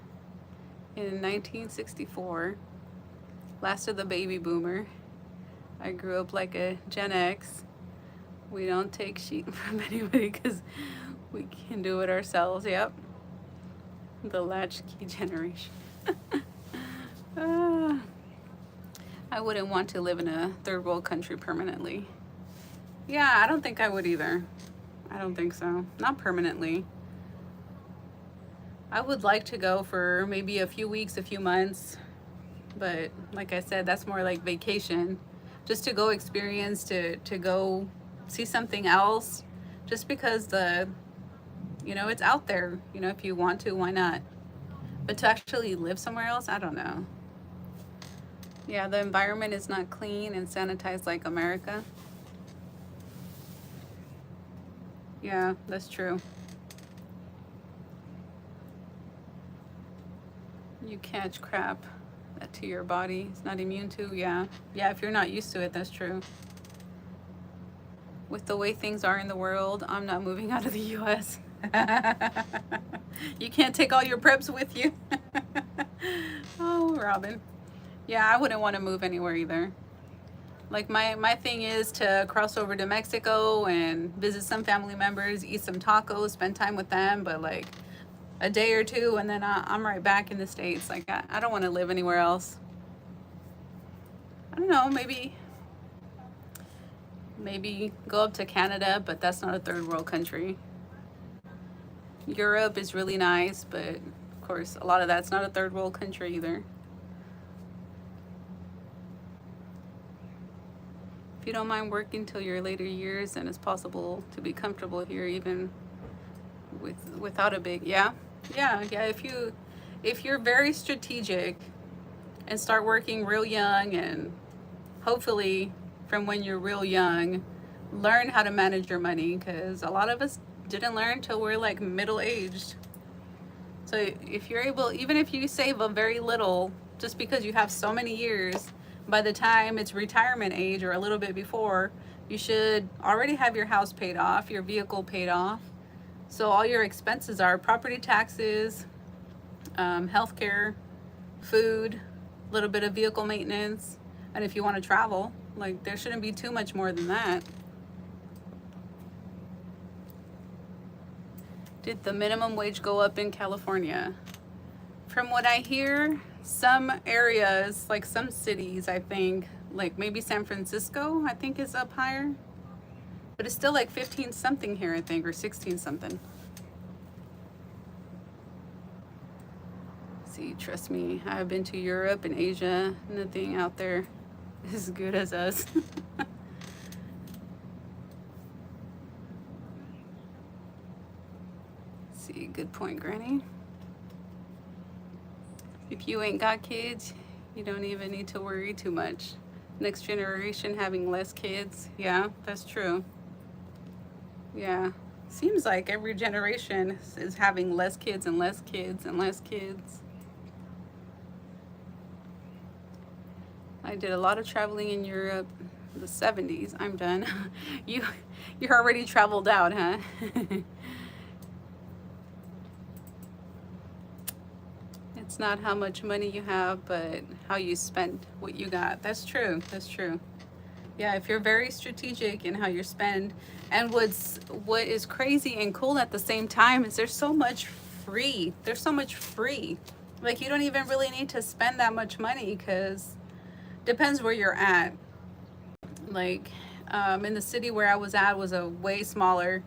in 1964, last of the baby boomer. I grew up like a Gen X. We don't take shit from anybody because we can do it ourselves. Yep. The latchkey generation. uh, I wouldn't want to live in a third world country permanently. Yeah, I don't think I would either. I don't think so. Not permanently. I would like to go for maybe a few weeks, a few months. But like I said, that's more like vacation. Just to go experience, to go see something else. Just because it's out there. If you want to, why not? But to actually live somewhere else, I don't know. Yeah, the environment is not clean and sanitized like America. Yeah, that's true. You catch crap to your body. It's not immune to. Yeah. Yeah, if you're not used to it, that's true. With the way things are in the world, I'm not moving out of the US. You can't take all your preps with you. Oh, Robin. Yeah, I wouldn't want to move anywhere either. Like my thing is to cross over to Mexico and visit some family members, eat some tacos, spend time with them, but like a day or two and then I'm right back in the States. Like I don't want to live anywhere else. I don't know, maybe go up to Canada, but that's not a third world country. Europe is really nice, but of course a lot of that's not a third world country either. If you don't mind working till your later years, then it's possible to be comfortable here even without a big yeah. If you're very strategic and start working real young, and hopefully from when you're real young, learn how to manage your money, because a lot of us didn't learn till we're like middle aged. So if you're able, even if you save a very little, just because you have so many years, by the time it's retirement age or a little bit before, you should already have your house paid off, your vehicle paid off. So all your expenses are property taxes, healthcare, food, a little bit of vehicle maintenance, and if you want to travel, like there shouldn't be too much more than that. Did the minimum wage go up in California? From what I hear, some areas, like some cities, I think, like maybe San Francisco, I think is up higher. But it's still like 15 something here, I think, or 16 something. See, trust me, I've been to Europe and Asia. Nothing out there is as good as us. See, good point, Granny. If you ain't got kids, you don't even need to worry too much. Next generation having less kids. Yeah, that's true. Yeah. Seems like every generation is having less kids and less kids and less kids. I did a lot of traveling in Europe in the 70s. I'm done. You're already traveled out, huh? It's not how much money you have, but how you spend what you got. That's true. That's true. Yeah, if you're very strategic in how you spend, and what is crazy and cool at the same time is there's so much free. There's so much free. Like you don't even really need to spend that much money, because depends where you're at. Like in the city where I was at was a way smaller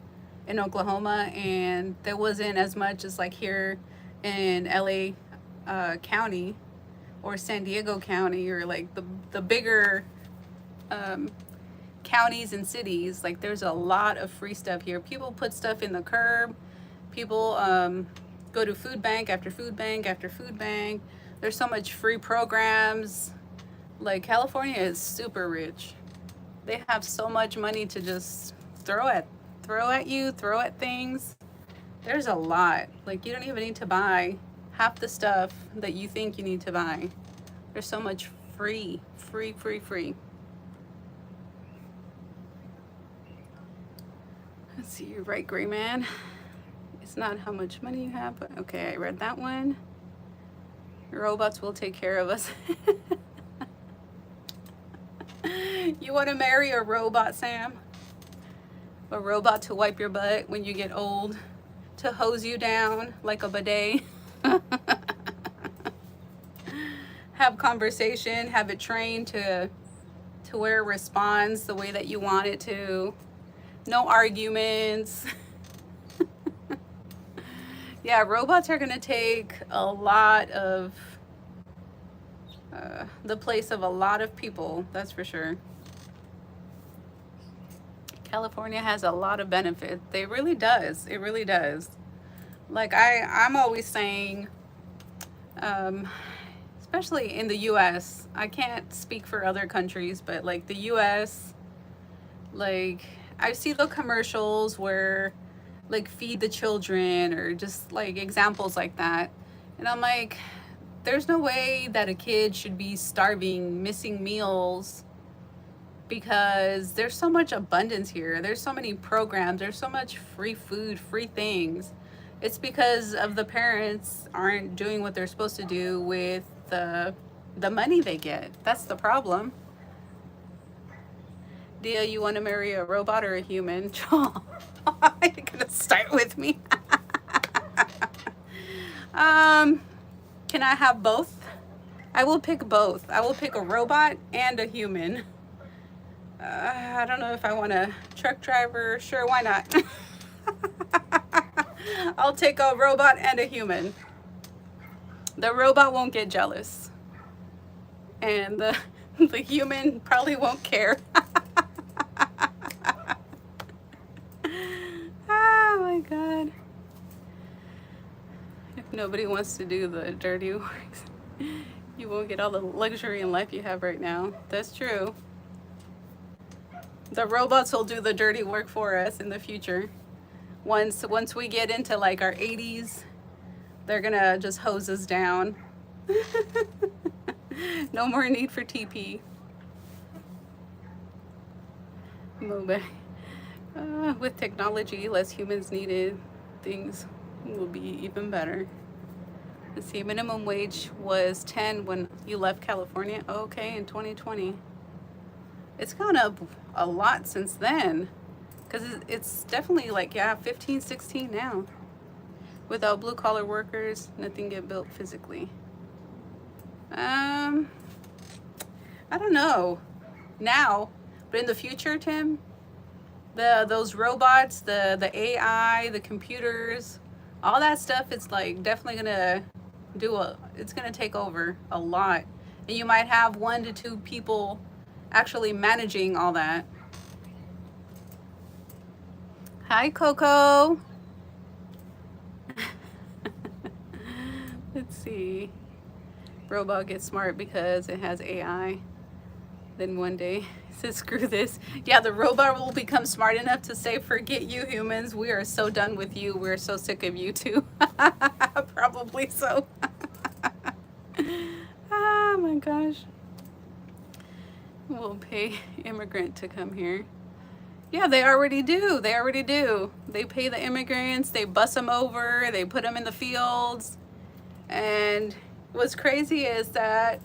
in Oklahoma, and there wasn't as much as like here in LA County or San Diego County, or like the bigger counties and cities. Like there's a lot of free stuff here. People put stuff in the curb. People go to food bank after food bank after food bank. There's so much free programs. Like California is super rich. They have so much money to just throw at you, throw at things. There's a lot. Like you don't even need to buy half the stuff that you think you need to buy. There's so much free. Let's see, you're right, gray man. It's not how much money you have, but okay, I read that one. Robots will take care of us. You want to marry a robot, Sam? A robot to wipe your butt when you get old, to hose you down like a bidet. Have conversation, have it trained to where it responds the way that you want it to. No arguments. Yeah, robots are gonna take a lot of the place of a lot of people, that's for sure. California has a lot of benefits. It really does. It really does. Like I'm always saying, especially in the US, I can't speak for other countries, but like the US, like I see the commercials where like feed the children or just like examples like that. And I'm like, there's no way that a kid should be starving, missing meals, because there's so much abundance here. There's so many programs, there's so much free food, free things. It's because of the parents aren't doing what they're supposed to do with the money they get. That's the problem. Dia, you want to marry a robot or a human? You're gonna start with me. Can I have both? I will pick both. I will pick a robot and a human. I don't know if I want a truck driver. Sure, why not? I'll take a robot and a human. The robot won't get jealous, and the human probably won't care. Oh my God. If nobody wants to do the dirty work, you won't get all the luxury in life you have right now. That's true. The robots will do the dirty work for us in the future. Once we get into like our 80s, they're gonna just hose us down. No more need for TP. With technology, less humans needed. Things will be even better. Let's see, minimum wage was 10 when you left California. Okay, in 2020. It's gone up a lot since then, because it's definitely like, yeah, 15, 16 now. Without blue collar workers, nothing get built physically. I don't know now, but in the future, Tim, those robots, the AI, the computers, all that stuff, it's like definitely gonna it's gonna take over a lot, and you might have 1 to 2 people actually managing all that. Hi, Coco. Let's see. Robot gets smart because it has AI. Then one day it says, screw this. Yeah, the robot will become smart enough to say, forget you humans. We are so done with you. We're so sick of you too. Probably so. Oh my gosh. We'll pay immigrant to come here. Yeah, they already do. They already do. They pay the immigrants. They bus them over. They put them in the fields. And what's crazy is that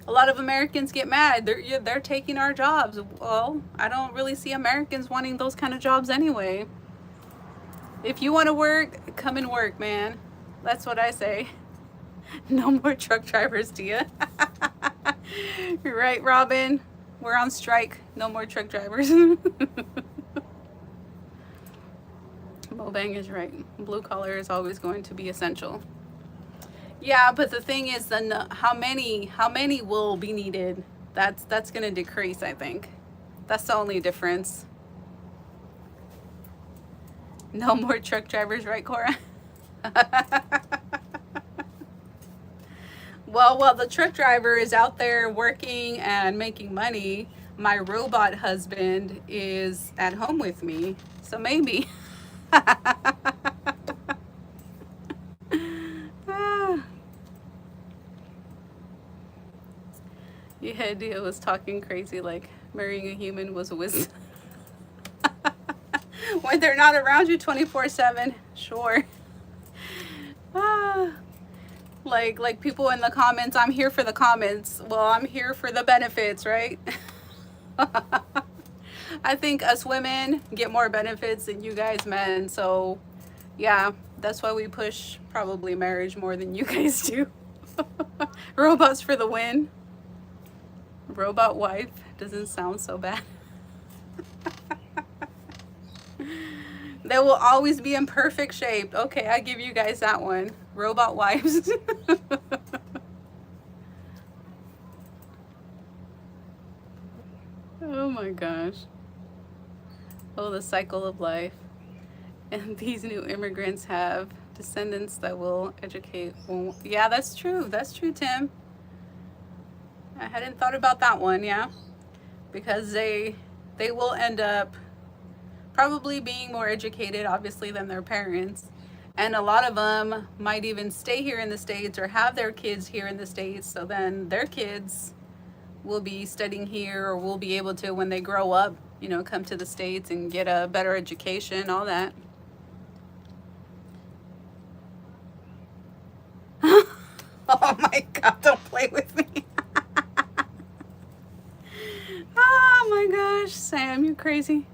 a lot of Americans get mad. They're taking our jobs. Well, I don't really see Americans wanting those kind of jobs anyway. If you want to work, come and work, man. That's what I say. No more truck drivers, Dia. You're right, Robin. We're on strike. No more truck drivers. Mobang is right. Blue collar is always going to be essential. Yeah, but the thing is, how many will be needed? That's going to decrease, I think. That's the only difference. No more truck drivers, right, Cora? Well, while the truck driver is out there working and making money, my robot husband is at home with me. So maybe. Yeah, Dia was talking crazy like marrying a human was a wisdom. When they're not around you 24/7, sure. Like people in the comments, I'm here for the comments. Well, I'm here for the benefits, right? I think us women get more benefits than you guys men. So yeah, that's why we push probably marriage more than you guys do. Robots for the win. Robot wife doesn't sound so bad. They will always be in perfect shape. Okay, I give you guys that one. Robot wives. Oh my gosh. Oh, the cycle of life. And these new immigrants have descendants that will educate. Well, yeah, that's true. That's true, Tim. I hadn't thought about that one, yeah. Because they will end up probably being more educated, obviously, than their parents. And a lot of them might even stay here in the States or have their kids here in the States. So then their kids will be studying here, or will be able to, when they grow up, you know, come to the States and get a better education, all that. Oh my God, don't play with me. Oh my gosh, Sam, you're crazy.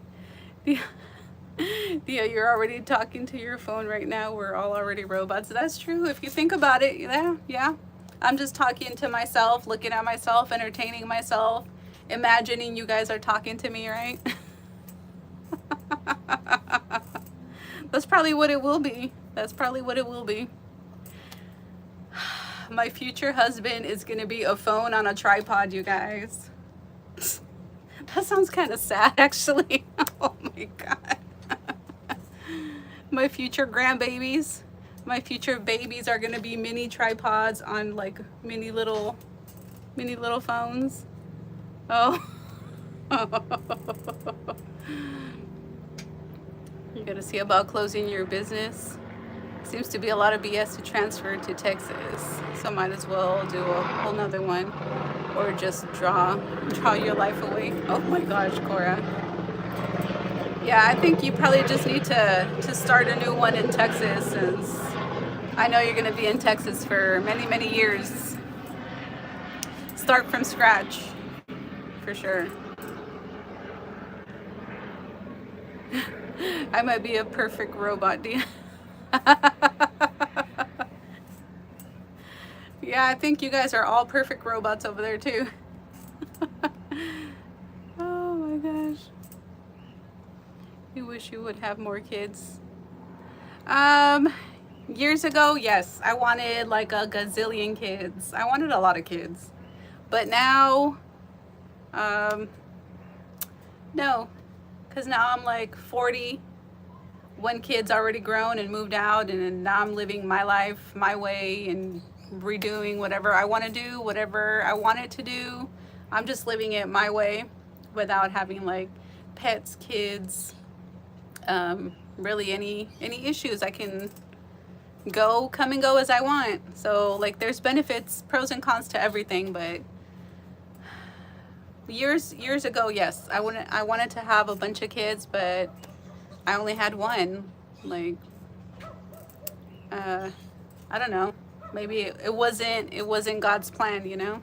Yeah, you're already talking to your phone right now. We're all already robots. That's true. If you think about it, yeah. I'm just talking to myself, looking at myself, entertaining myself, imagining you guys are talking to me, right? That's probably what it will be. That's probably what it will be. My future husband is going to be a phone on a tripod, you guys. That sounds kind of sad, actually. Oh my God. My future grandbabies, my future babies are going to be mini tripods on like mini little phones. Oh. You got to see about closing your business. Seems to be a lot of BS to transfer to Texas, so might as well do a whole nother one, or just draw your life away. Oh my gosh, Cora. Yeah, I think you probably just need to start a new one in Texas, since I know you're going to be in Texas for many, many years. Start from scratch, for sure. I might be a perfect robot, Dia. Yeah, I think you guys are all perfect robots over there too. Oh my gosh. You wish you would have more kids. Years ago, yes, I wanted like a gazillion kids. I wanted a lot of kids. But now, no, because now I'm like 40. One kid's already grown and moved out, and now I'm living my life my way and redoing whatever I want to do, whatever I want it to do. I'm just living it my way without having like pets, kids, really any issues. I can come and go as I want. So like there's benefits, pros and cons to everything. But years ago, yes, I wanted to have a bunch of kids, but I only had one. Like, I don't know. Maybe it wasn't God's plan, you know.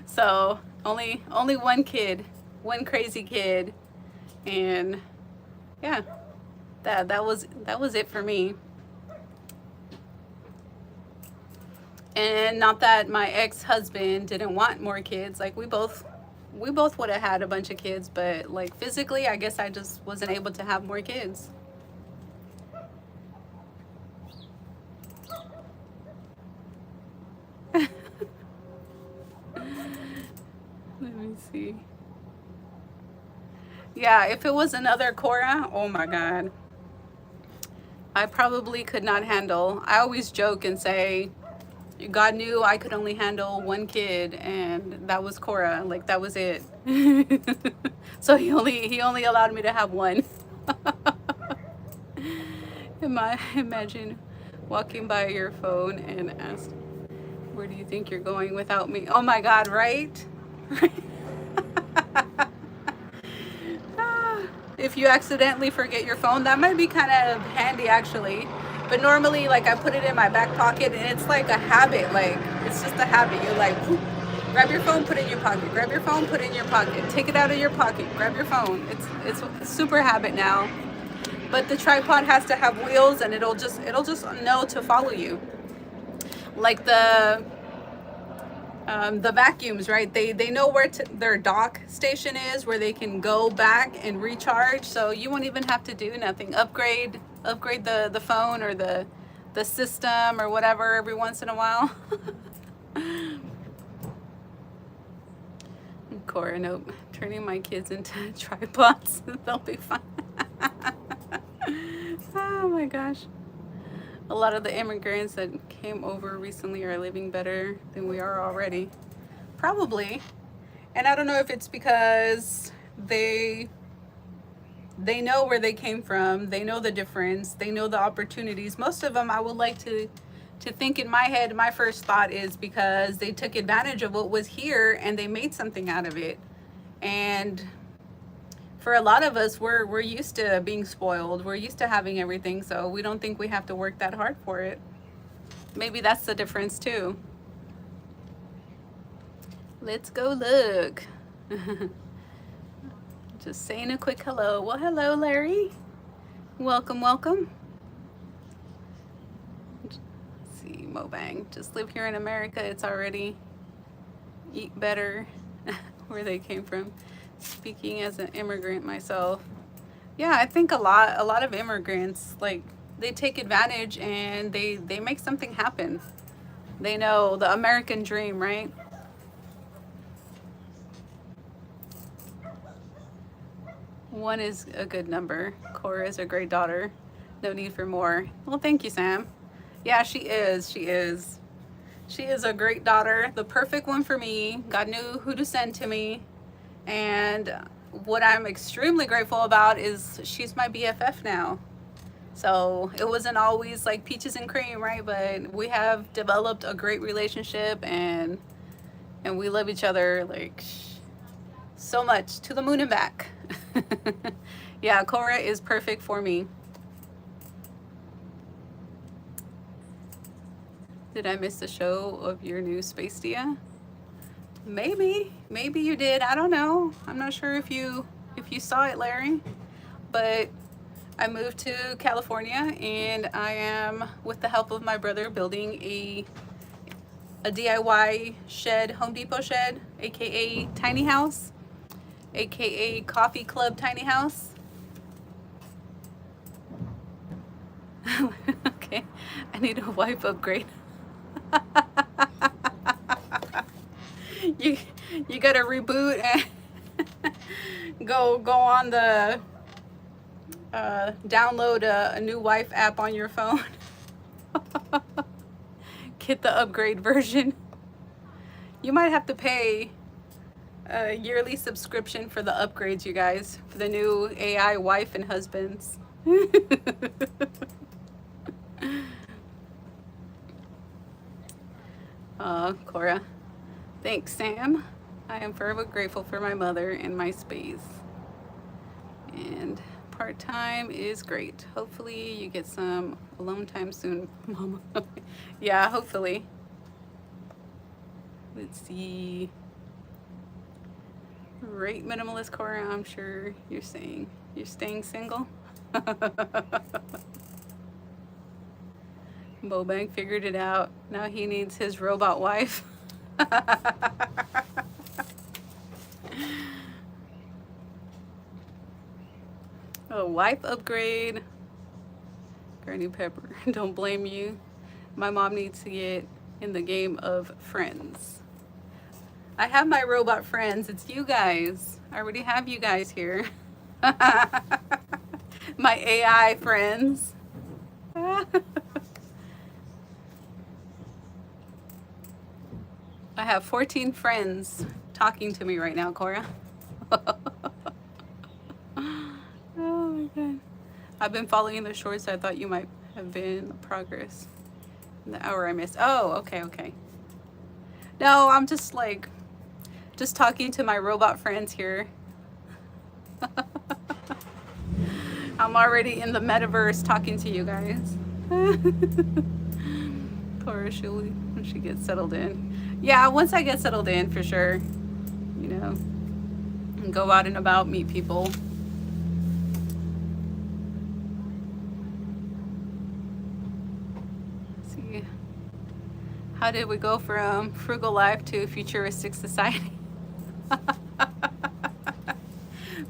So only one kid, one crazy kid, and yeah, that was it for me. And not that my ex-husband didn't want more kids. Like we both would have had a bunch of kids, but like physically, I guess I just wasn't able to have more kids. Let me see. Yeah, if it was another Cora, oh my God, I probably could not handle. I always joke and say, God knew I could only handle one kid, and that was Cora. Like that was it. So he only allowed me to have one. Imagine walking by your phone and ask, where do you think you're going without me? Oh my God, right? If you accidentally forget your phone, that might be kind of handy actually. But normally, like, I put it in my back pocket, and it's like a habit. Like, it's just a habit. You're like, whoop, grab your phone, put it in your pocket. Grab your phone, put it in your pocket. Take it out of your pocket. Grab your phone. It's a super habit now. But the tripod has to have wheels, and it'll just know to follow you. Like the vacuums, right? They know where their dock station is, where they can go back and recharge. So you won't even have to do nothing. Upgrade the phone or the system or whatever every once in a while. Cora, nope. Turning my kids into tripods. They'll be fine. Oh my gosh. A lot of the immigrants that came over recently are living better than we are already. Probably. And I don't know if it's because they know where they came from. They know the difference. They know the opportunities. Most of them, I would like to think in my head, my first thought is because they took advantage of what was here and they made something out of it. And for a lot of us, we're used to being spoiled. We're used to having everything, so we don't think we have to work that hard for it. Maybe that's the difference too. Let's go look. Just saying a quick hello. Well, hello, Larry. Welcome, welcome. Let's see, Mobang. Just live here in America. It's already eat better. Where they came from. Speaking as an immigrant myself, yeah, I think a lot of immigrants, like, they take advantage and they make something happen. They know the American dream, right? One is a good number. Cora is a great daughter. No need for more. Well, thank you, Sam. Yeah, she is. She is a great daughter, the perfect one for me. God knew who to send to me. And what I'm extremely grateful about is she's my BFF now. So it wasn't always like peaches and cream, right? But we have developed a great relationship, and we love each other like so much, to the moon and back. Yeah, Cora is perfect for me. Did I miss the show of your new Space Dia? Maybe you did. I don't know. I'm not sure if you saw it, Larry. But I moved to California, and I am, with the help of my brother, building a DIY shed, Home Depot shed, aka tiny house, aka coffee club tiny house. Okay, I need a wife upgrade. You gotta reboot and go on the download a new wife app on your phone. Get the upgrade version. You might have to pay a yearly subscription for the upgrades, you guys, for the new AI wife and husbands. Cora. Thanks, Sam. I am forever grateful for my mother and my space. And part-time is great. Hopefully you get some alone time soon, Mama. Yeah, hopefully. Let's see. Right, minimalist Cora, I'm sure you're staying single. Mobang figured it out. Now he needs his robot wife. A wife upgrade. Granny Pepper, don't blame you. My mom needs to get in the game of friends. I have my robot friends. It's you guys. I already have you guys here. My AI friends. I have 14 friends talking to me right now, Cora. Oh my God. I've been following the shorts. I thought you might have been progress in the hour I missed. Oh, okay. No, I'm just talking to my robot friends here. I'm already in the metaverse talking to you guys. Poor Shuli, when she gets settled in. Yeah, once I get settled in, for sure, you know, and go out and about, meet people. See, how did we go from frugal life to futuristic society?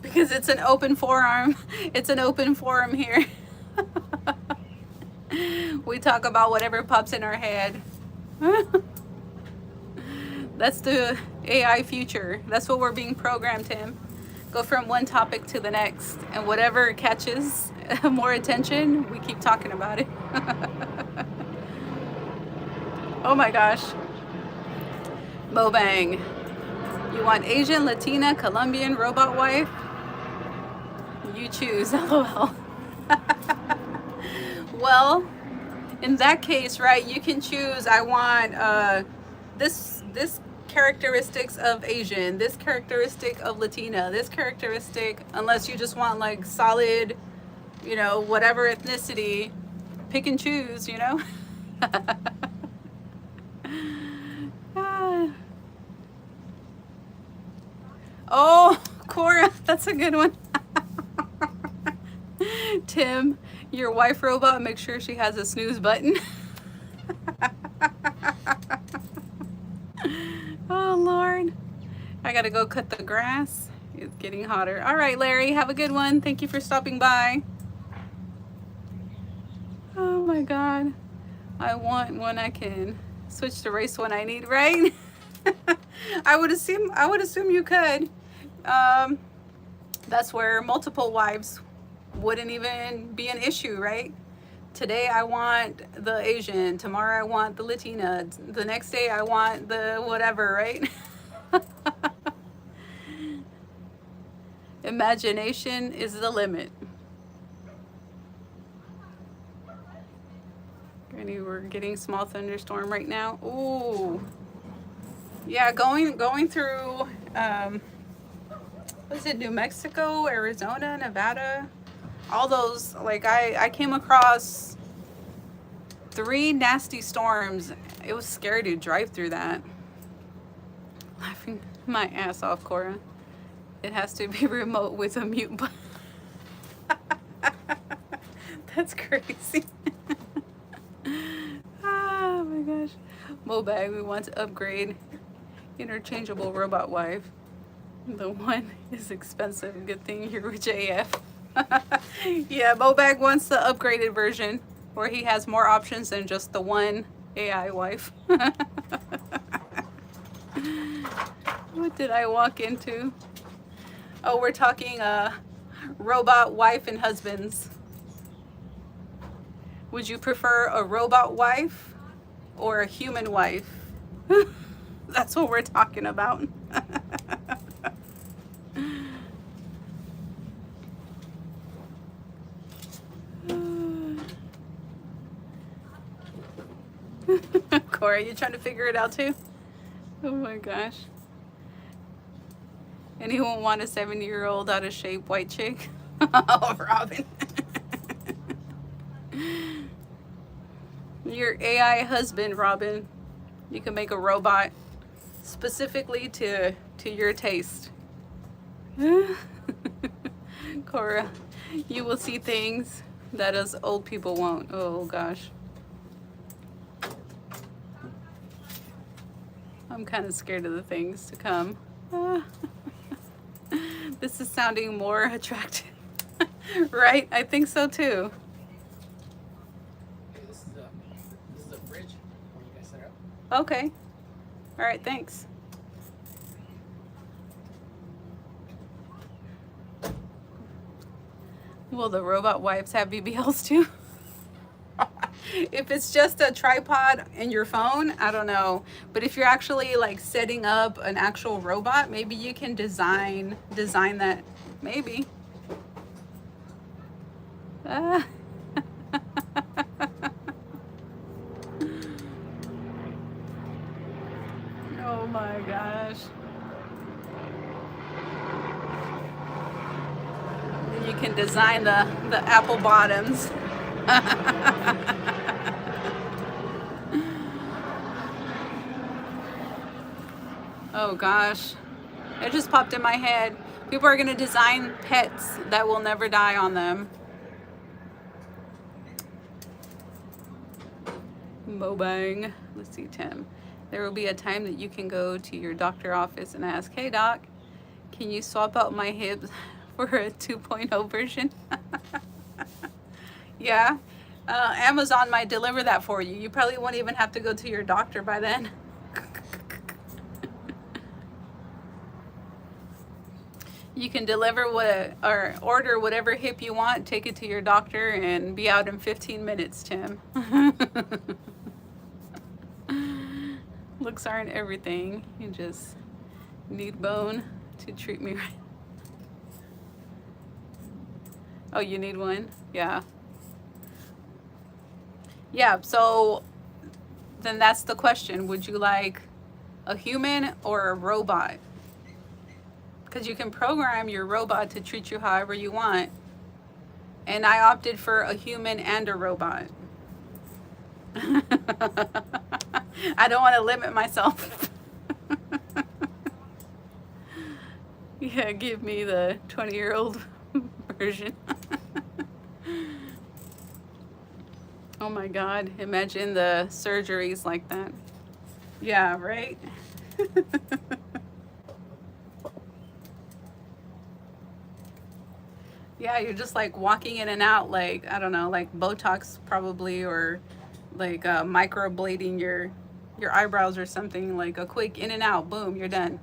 Because it's an open forum. It's an open forum here. We talk about whatever pops in our head. That's the AI future. That's what we're being programmed, Tim. Go from one topic to the next, and whatever catches more attention, we keep talking about it. Oh my gosh. Mobang. You want Asian, Latina, Colombian, robot wife? You choose, lol. Well, in that case, right, you can choose, I want this characteristics of Asian, this characteristic of Latina, this characteristic, unless you just want like solid, you know, whatever ethnicity, pick and choose, you know. Oh, Cora, that's a good one. Tim, your wife robot, make sure she has a snooze button. Oh, Lord. I gotta go cut the grass. It's getting hotter. All right, Larry, have a good one. Thank you for stopping by. Oh, my God. I want one I can switch to race when I need, right? I would assume you could. That's where multiple wives wouldn't even be an issue, right? Today I want the Asian, tomorrow I want the Latina, the next day I want the whatever, right? Imagination is the limit. We're getting small thunderstorm right now. Ooh. Yeah, going through was it New Mexico, Arizona, Nevada? All those, like I came across 3 nasty storms. It was scary to drive through that. Laughing my ass off, Cora. It has to be remote with a mute button. That's crazy. Oh my gosh. Mobag, we want to upgrade. Interchangeable robot wife. The one is expensive. Good thing you're with JF. Yeah, Mobag wants the upgraded version where he has more options than just the one AI wife. What did I walk into? Oh, we're talking robot wife and husbands. Would you prefer a robot wife or a human wife? That's what we're talking about. Corey, you trying to figure it out too? Oh my gosh. Anyone want a 70-year-old out of shape white chick? Oh, Robin. Your AI husband, Robin. You can make a robot specifically to your taste. Cora, you will see things that us old people won't. Oh gosh. I'm kind of scared of the things to come. This is sounding more attractive. Right? I think so too. Okay, this is a bridge when you guys set it up. Okay. All right, thanks. Will the robot wives have BBLs too? If it's just a tripod in your phone, I don't know. But if you're actually like setting up an actual robot, maybe you can design that. Maybe. Oh my gosh. You can design the apple bottoms. Oh gosh, it just popped in my head. People are gonna design pets that will never die on them. Mobang. Let's see, Tim. There will be a time that you can go to your doctor office and ask, hey doc, can you swap out my hips for a 2.0 version? Yeah. Amazon might deliver that for you. You probably won't even have to go to your doctor by then. You can deliver or order whatever hip you want, take it to your doctor, and be out in 15 minutes, Tim. Looks aren't everything. You just need bone to treat me right. Oh, you need one? Yeah. Yeah, so then that's the question. Would you like a human or a robot? Because you can program your robot to treat you however you want. And I opted for a human and a robot. I don't want to limit myself. Yeah, give me the 20-year-old version. Oh my God, imagine the surgeries like that. Yeah, right? Yeah, you're just like walking in and out, like, I don't know, like Botox probably, or like microblading your eyebrows or something, like a quick in and out, boom, you're done.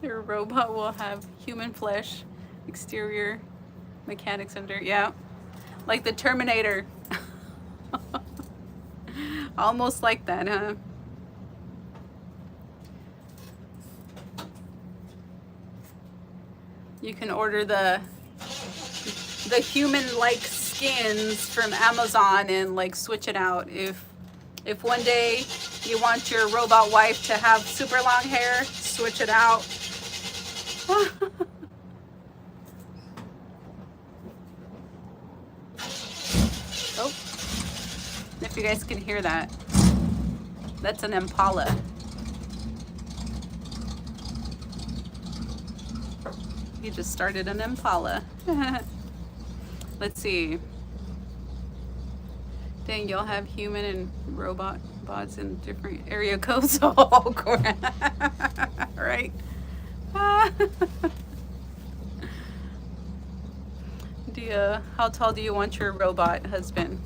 Your robot will have human flesh, exterior, mechanics under, yeah. Like the Terminator. Almost like that, huh? You can order the human-like skins from Amazon and like switch it out. If one day you want your robot wife to have super long hair, switch it out. Oh, if you guys can hear that, that's an Impala. He just started an Impala. Let's see. Dang, y'all have human and robot bots in different area codes. Oh, right. How tall do you want your robot husband?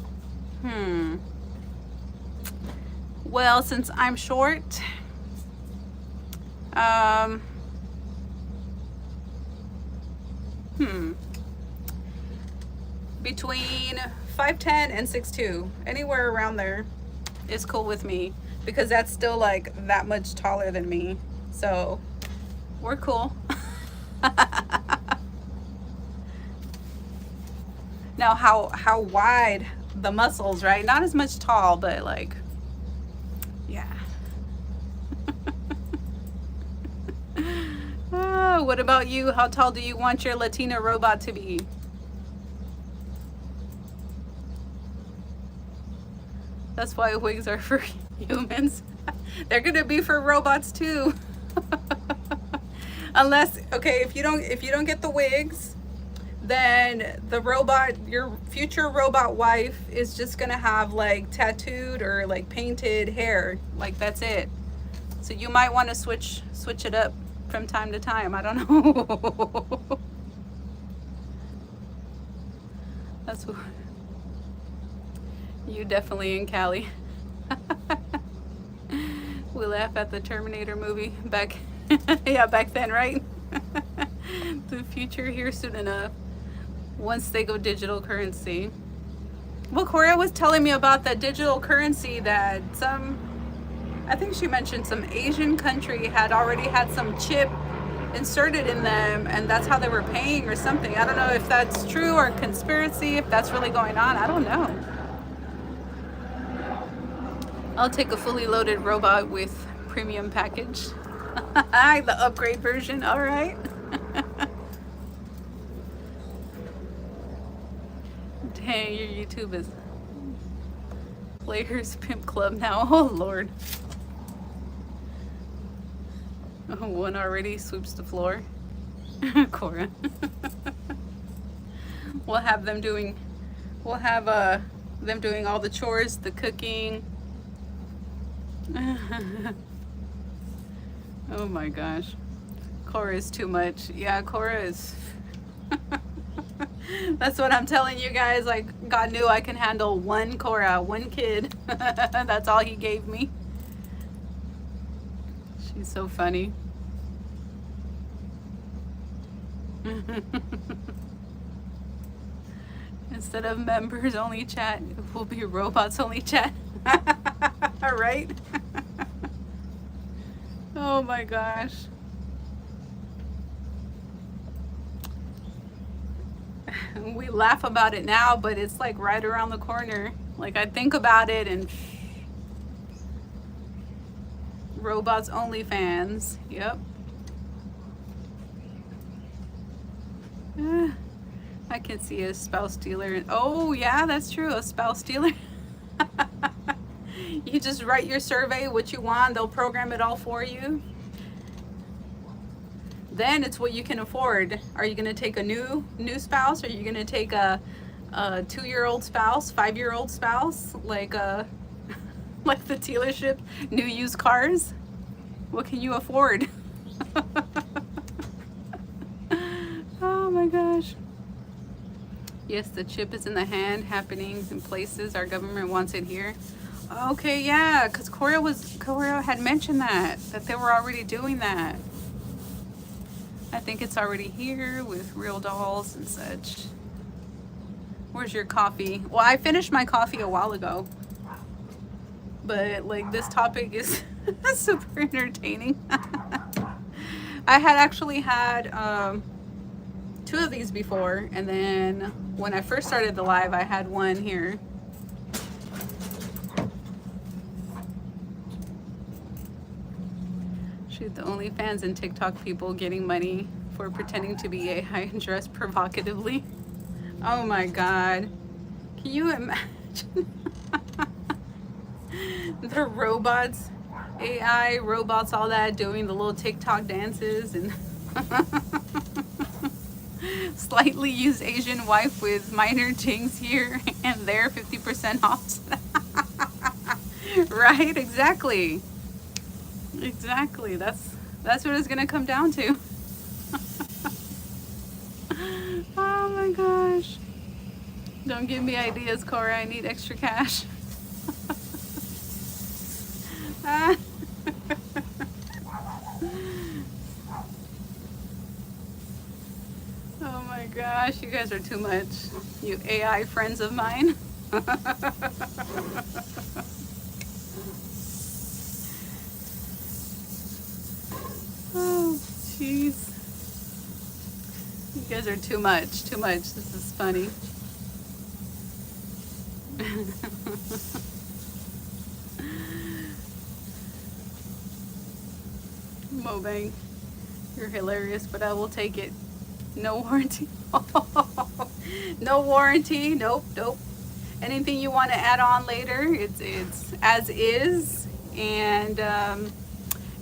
Well, since I'm short, between 5'10" and 6'2", anywhere around there is cool with me, because that's still like that much taller than me, so we're cool. Now, how wide the muscles, right? Not as much tall, but like, yeah. What about you? How tall do you want your Latina robot to be? That's why wigs are for humans. They're gonna be for robots too. Unless, okay, if you don't get the wigs, then the robot, your future robot wife, is just gonna have like tattooed or like painted hair. Like, that's it. So you might want to switch it up from time to time. I don't know. That's what you definitely in Cali. We laugh at the Terminator movie back yeah, back then, right? The future here soon enough, once they go digital currency. Well, Cora was telling me about the digital currency that I think she mentioned some Asian country had already had some chip inserted in them, and that's how they were paying or something. I don't know if that's true or conspiracy, if that's really going on. I don't know. I'll take a fully loaded robot with premium package. The upgrade version, all right. Dang, your YouTube is Players Pimp Club now. Oh Lord. Oh, one already sweeps the floor. Cora. We'll have them doing them doing all the chores, the cooking. Oh my gosh. Cora is too much. Yeah, Cora is. That's what I'm telling you guys. Like, God knew I can handle one Cora, one kid. That's all he gave me. She's so funny. Instead of members only chat, it will be robots only chat. All right. Oh my gosh. We laugh about it now, but it's like right around the corner. Like, I think about it and robots only fans. Yep. I can see a spouse dealer. Oh yeah, that's true, a spouse dealer. You just write your survey, what you want, they'll program it all for you. Then it's what you can afford. Are you gonna take a new spouse? Are you gonna take a 2-year-old spouse, 5-year-old spouse, like like the dealership, new used cars? What can you afford? Oh my gosh. Yes, the chip is in the hand, happening in places. Our government wants it here. Okay, yeah, because Cora had mentioned that they were already doing that. I think it's already here with real dolls and such. Where's your coffee? Well, I finished my coffee a while ago. But like, this topic is super entertaining. I had actually had 2 of these before, and then when I first started the live, I had one here. Shoot, the OnlyFans and TikTok people getting money for pretending to be AI and dress provocatively. Oh my God. Can you imagine? The robots, AI, robots, all that, doing the little TikTok dances and slightly used Asian wife with minor tings here and there, 50% off. Right, exactly. Exactly. That's what it's gonna come down to. Oh my gosh. Don't give me ideas, Cora. I need extra cash. Oh my gosh, you guys are too much. You AI friends of mine. Oh, jeez. You guys are too much, too much. This is funny. Mobang, you're hilarious, but I will take it. No warranty. No warranty. Nope, nope. Anything you want to add on later, it's as is. And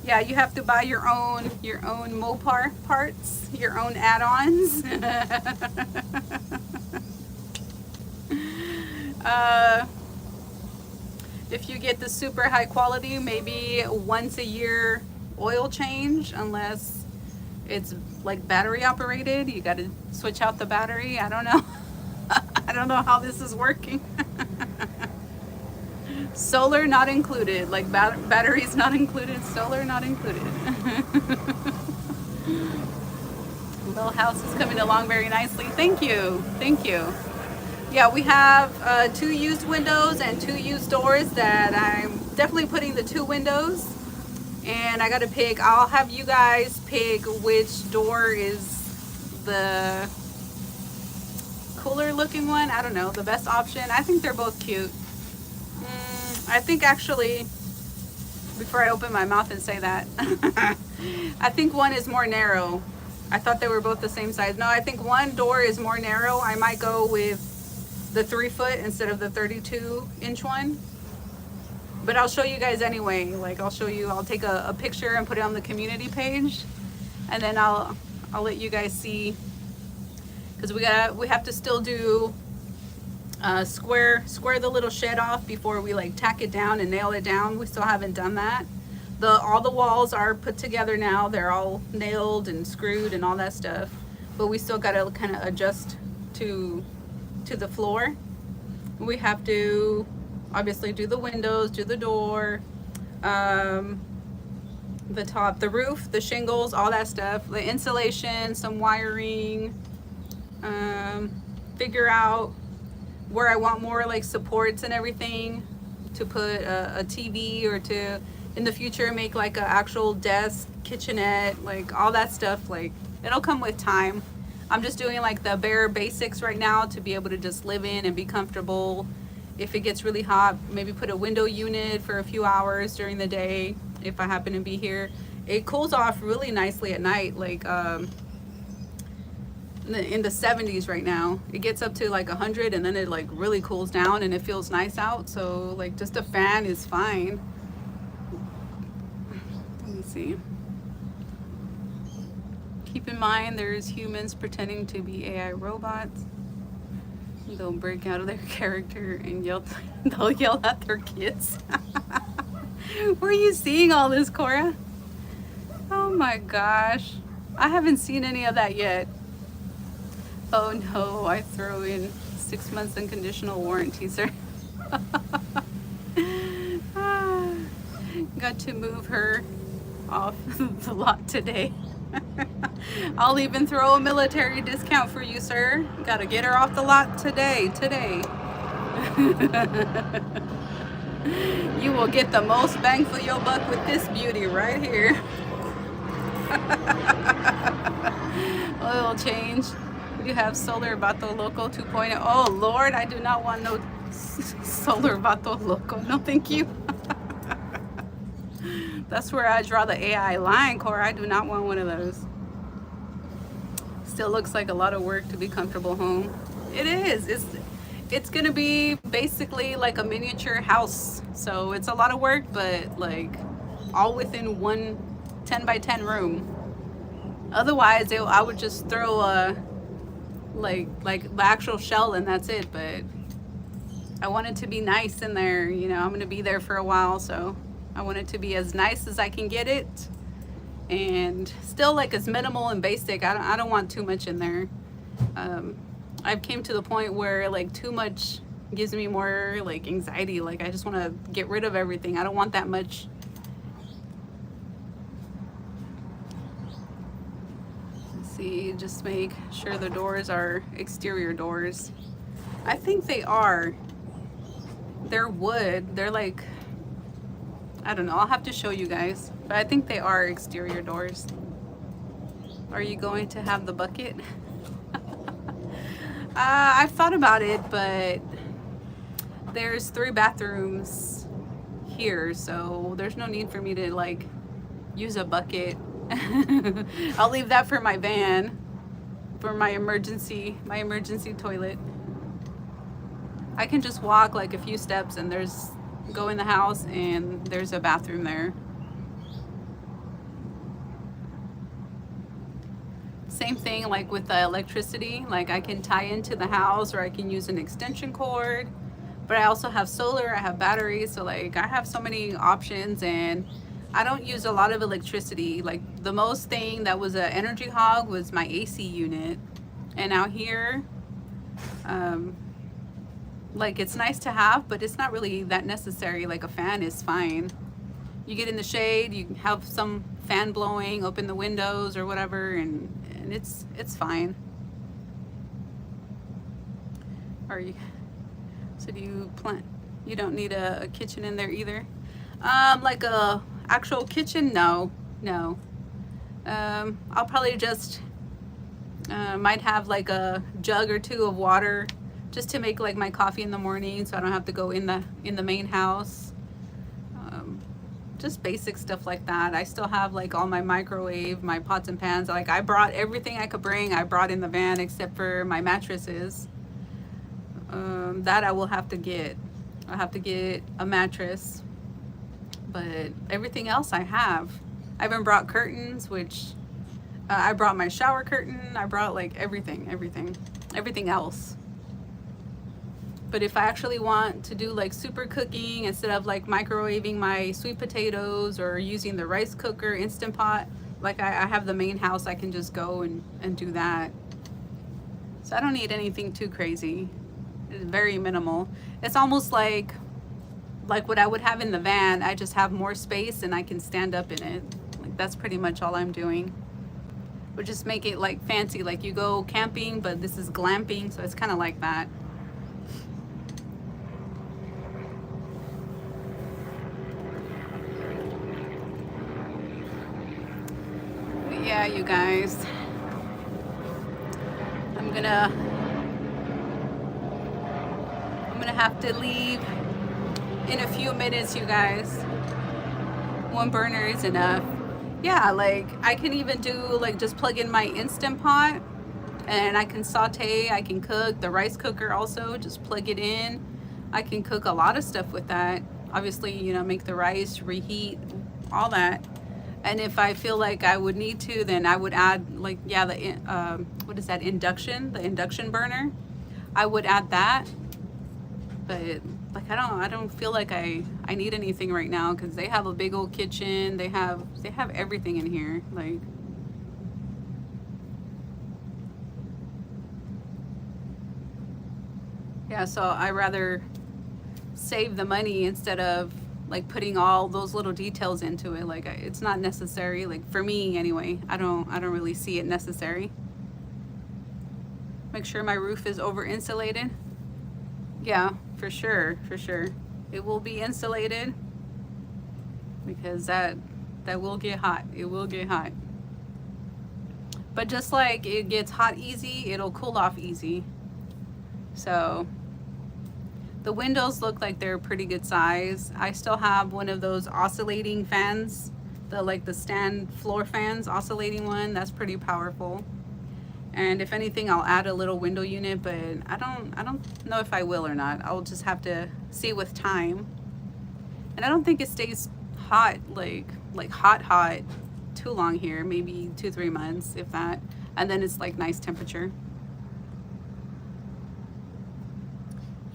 yeah, you have to buy your own Mopar parts, your own add-ons. If you get the super high quality, maybe once a year oil change, unless it's like battery operated. You got to switch out the battery. I don't know. I don't know how this is working. Solar not included, like batteries not included, solar not included. Little house is coming along very nicely. Thank you, thank you. Yeah, we have 2 used windows and 2 used doors that I'm definitely putting the 2 windows. And I gotta pick, I'll have you guys pick which door is the cooler looking one. I don't know, the best option. I think they're both cute. I think actually, before I open my mouth and say that, I think one is more narrow. I thought they were both the same size. No, I think one door is more narrow. I might go with the 3 foot instead of the 32-inch one. But I'll show you guys anyway. Like I'll take a picture and put it on the community page, and then I'll let you guys see, because we have to still do square the little shed off before we like tack it down and nail it down. We still haven't done that. All the walls are put together now. They're all nailed and screwed and all that stuff, but we still got to kind of adjust to the floor. We have to obviously do the windows, do the door, the top, the roof, the shingles, all that stuff, the insulation, some wiring, figure out where I want more like supports and everything to put a TV, or to in the future make like an actual desk, kitchenette, like all that stuff. Like it'll come with time. I'm just doing like the bare basics right now to be able to just live in and be comfortable. If it gets really hot, maybe put a window unit for a few hours during the day if I happen to be here. It cools off really nicely at night, like in the 70s right now. It gets up to like 100 and then it like really cools down and it feels nice out. So like just a fan is fine. Let me see. Keep in mind there's humans pretending to be AI robots. They'll break out of their character and they'll yell at their kids. Where are you seeing all this, Cora? Oh my gosh. I haven't seen any of that yet. Oh no, I throw in 6 months unconditional warranty, sir. Got to move her off the lot today. I'll even throw a military discount for you, sir. Gotta get her off the lot today. You will get the most bang for your buck with this beauty right here. Oil change. You have Solar Vato Loco 2.0. Oh Lord, I do not want no Solar Vato Loco. No, thank you. That's where I draw the AI line, Cora. I do not want one of those. Still looks like a lot of work to be comfortable home. It is. It's gonna be basically like a miniature house. So it's a lot of work, but like all within one 10 by 10 room. Otherwise, I would just throw a like the actual shell and that's it. But I want it to be nice in there. You know, I'm gonna be there for a while, so I want it to be as nice as I can get it, and still like as minimal and basic. I don't want too much in there. I've came to the point where like too much gives me more like anxiety. Like I just want to get rid of everything. I don't want that much. Let's see, just make sure the doors are exterior doors. I think they are. They're wood. They're like, I don't know, I'll have to show you guys, but I think they are exterior doors. Are you going to have the bucket? I've thought about it, but there's 3 bathrooms here, so there's no need for me to like use a bucket. I'll leave that for my van, for my emergency toilet. I can just walk like a few steps and go in the house and there's a bathroom there. Same thing like with the electricity, like I can tie into the house or I can use an extension cord, but I also have solar, I have batteries, so like I have so many options, and I don't use a lot of electricity. Like the most thing that was an energy hog was my AC unit, and out here like it's nice to have, but it's not really that necessary. Like a fan is fine. You get in the shade, you have some fan blowing, open the windows or whatever, and it's fine. So do you plan, you don't need a kitchen in there either? Like a actual kitchen? No. I'll probably just might have like a jug or 2 of water just to make like my coffee in the morning, so I don't have to go in the main house. Just basic stuff like that. I still have like all my microwave, my pots and pans. Like I brought everything I could bring. I brought in the van except for my mattresses. That I will have to get. I'll have to get a mattress but everything else I have. I even brought curtains, which I brought my shower curtain. I brought like everything else. But if I actually want to do like super cooking instead of like microwaving my sweet potatoes or using the rice cooker, Instant Pot, like I have the main house, I can just go and do that. So I don't need anything too crazy. It's very minimal. It's almost like what I would have in the van. I just have more space and I can stand up in it. Like that's pretty much all I'm doing. But just make it like fancy, like you go camping, but this is glamping, so it's kind of like that. But yeah, you guys, I'm gonna have to leave in a few minutes, you guys. One burner is enough. Yeah, like I can even do like just plug in my Instant Pot and I can saute, I can cook. The rice cooker also, just plug it in. I can cook a lot of stuff with that. Obviously, you know, make the rice, reheat, all that. And if I feel like I would need to, then I would add like, yeah, the what is that, the induction burner. I would add that. But like I don't feel like I need anything right now because they have a big old kitchen. They have everything in here. Like yeah, so I rather save the money instead of like putting all those little details into it. Like it's not necessary. Like for me anyway, I don't really see it necessary. Make sure my roof is over insulated. Yeah, for sure. It will be insulated because that will get hot. It will get hot. But just like it gets hot easy, it'll cool off easy. So the windows look like they're pretty good size. I still have one of those oscillating fans, the stand floor fans, oscillating one. That's pretty powerful. And if anything, I'll add a little window unit, but I don't know if I will or not. I'll just have to see with time. And I don't think it stays hot, like hot too long here, maybe 2-3 months, if that. And then it's like nice temperature.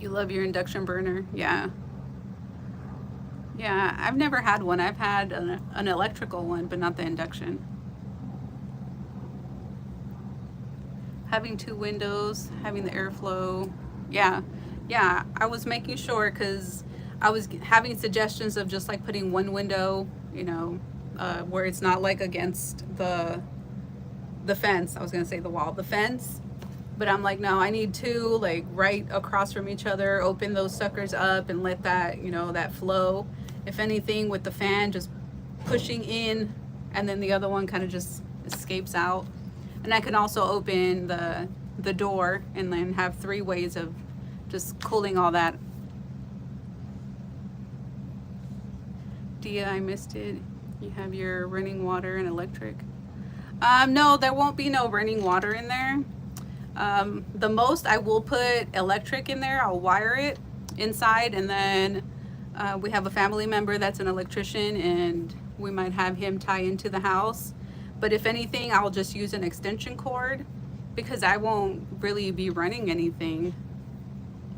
You love your induction burner? Yeah. Yeah, I've never had one. I've had an electrical one, but not the induction. Having 2 windows, having the airflow. Yeah, I was making sure because I was having suggestions of just like putting one window, you know, where it's not like against the fence. I was gonna say the wall, the fence. But I'm like, no, I need 2 like right across from each other. Open those suckers up and let that, you know, that flow. If anything, with the fan just pushing in, and then the other one kind of just escapes out. And I can also open the door and then have 3 ways of just cooling all that. Dia, I missed it. You have your running water and electric. No, there won't be no running water in there. The most I will put electric in there. I'll wire it inside, and then we have a family member that's an electrician, and we might have him tie into the house. But if anything, I'll just use an extension cord because I won't really be running anything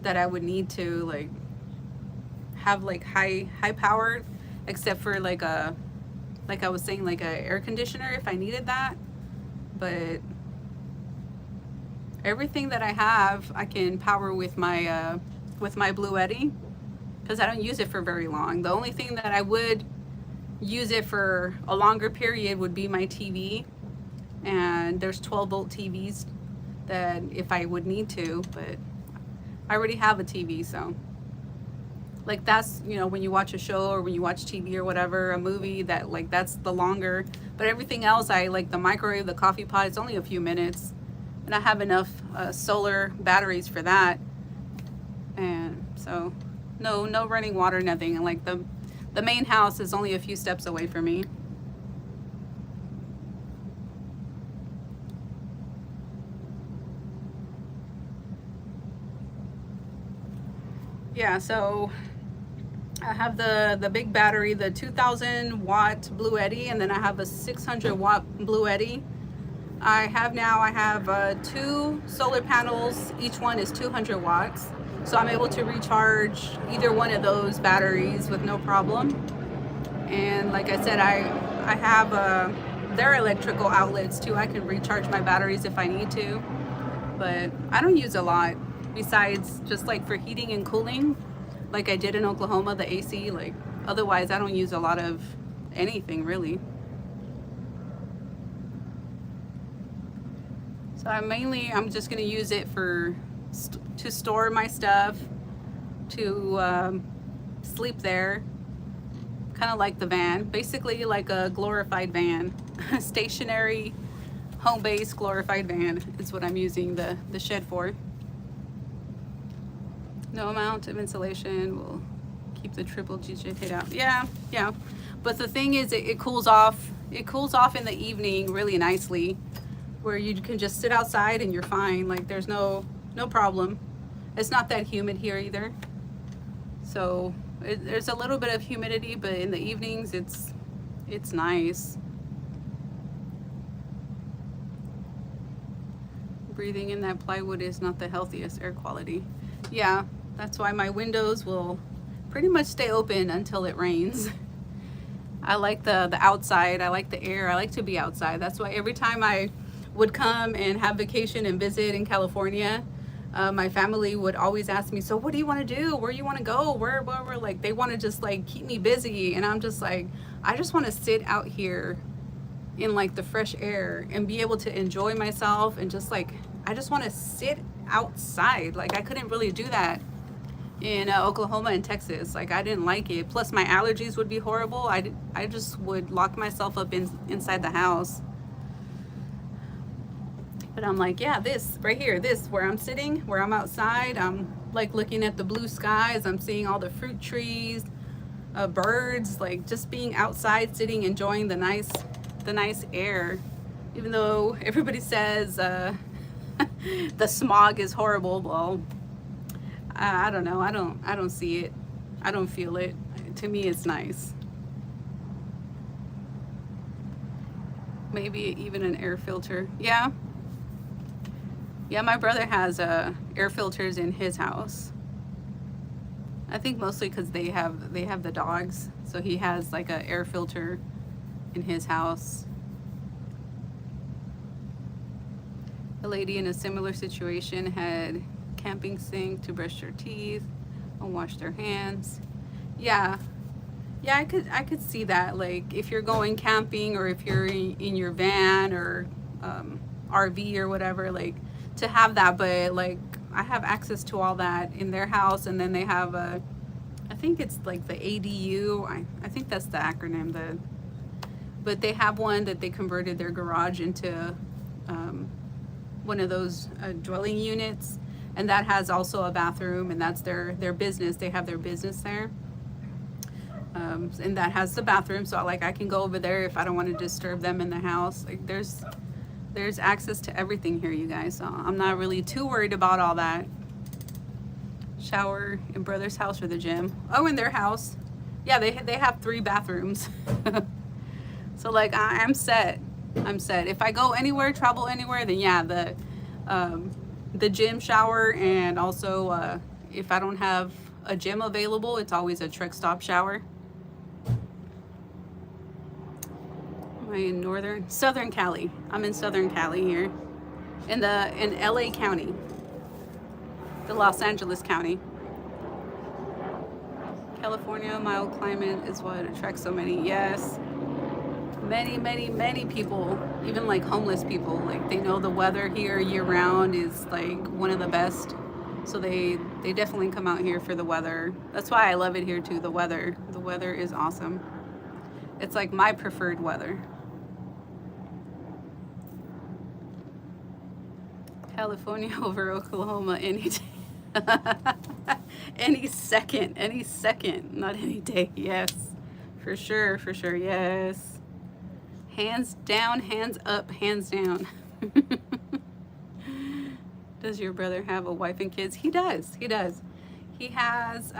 that I would need to like have like high powered, except for like I was saying, like a air conditioner if I needed that. But everything that I have, I can power with my Blue Eddy because I don't use it for very long. The only thing that I would use it for a longer period would be my TV, and there's 12-volt TVs that if I would need to, but I already have a TV. So like that's, you know, when you watch a show or when you watch TV or whatever, a movie, that like that's the longer. But everything else, I like the microwave, the coffee pot, it's only a few minutes, and I have enough solar batteries for that. And so no running water, nothing. And like the main house is only a few steps away from me. Yeah, so I have the big battery, the 2000 watt Blue Eddy, and then I have a 600 watt Blue Eddy. I have 2 solar panels. Each one is 200 watts. So I'm able to recharge either one of those batteries with no problem. And like I said, I have their electrical outlets too. I can recharge my batteries if I need to, but I don't use a lot besides just like for heating and cooling, like I did in Oklahoma, the AC. Like otherwise, I don't use a lot of anything really. So I'm just gonna use it to store my stuff, to sleep there, kind of like the van, basically like a glorified van, stationary, home-based glorified van is what I'm using the shed for. No amount of insulation will keep the triple GJ out. Yeah, yeah. But the thing is, it cools off. It cools off in the evening really nicely, where you can just sit outside and you're fine. Like there's no problem. It's not that humid here either. So there's a little bit of humidity, but in the evenings it's nice. Breathing in that plywood is not the healthiest air quality. Yeah, that's why my windows will pretty much stay open until it rains. I like the outside. I like the air. I like to be outside. That's why every time I would come and have vacation and visit in California, my family would always ask me, so what do you want to do? Where you want to go? Where like they want to just like keep me busy. And I'm just like, I just want to sit out here in like the fresh air and be able to enjoy myself, and just like, I just want to sit outside. Like I couldn't really do that in Oklahoma and Texas. Like I didn't like it. Plus my allergies would be horrible. I just would lock myself up inside the house. But I'm like, yeah, this right here, this where I'm sitting, where I'm outside, I'm like looking at the blue skies, I'm seeing all the fruit trees, birds, like just being outside, sitting, enjoying the nice air. Even though everybody says the smog is horrible, well, I don't know. I don't see it. I don't feel it. To me, it's nice. Maybe even an air filter. Yeah. Yeah, my brother has air filters in his house. I think mostly because they have the dogs, so he has like an air filter in his house. A lady in a similar situation had camping sink to brush their teeth and wash their hands. Yeah, I could see that. Like if you're going camping, or if you're in your van or RV or whatever, like to have that. But like I have access to all that in their house, and then they have I think it's like the ADU. I think that's the acronym. But they have one that they converted their garage into one of those dwelling units, and that has also a bathroom, and that's their business. They have their business there, and that has the bathroom. So like I can go over there if I don't want to disturb them in the house. Like there's access to everything here, you guys. So I'm not really too worried about all that. Shower in brother's house or the gym? Oh, in their house. Yeah, they have 3 bathrooms. So like I'm set. If I go anywhere, travel anywhere, then yeah, the gym, shower, and also if I don't have a gym available, it's always a truck stop shower. Am I in Southern Cali? I'm in Southern Cali here, in LA County, the Los Angeles County. California, mild climate is what attracts so many. Yes. Many people, even like homeless people, like they know the weather here year round is like one of the best. So they definitely come out here for the weather. That's why I love it here too. The weather is awesome. It's like my preferred weather. California over Oklahoma any day. Any second, not any day. Yes, for sure, yes. Hands down, hands up, hands down. Does your brother have a wife and kids? He does. He has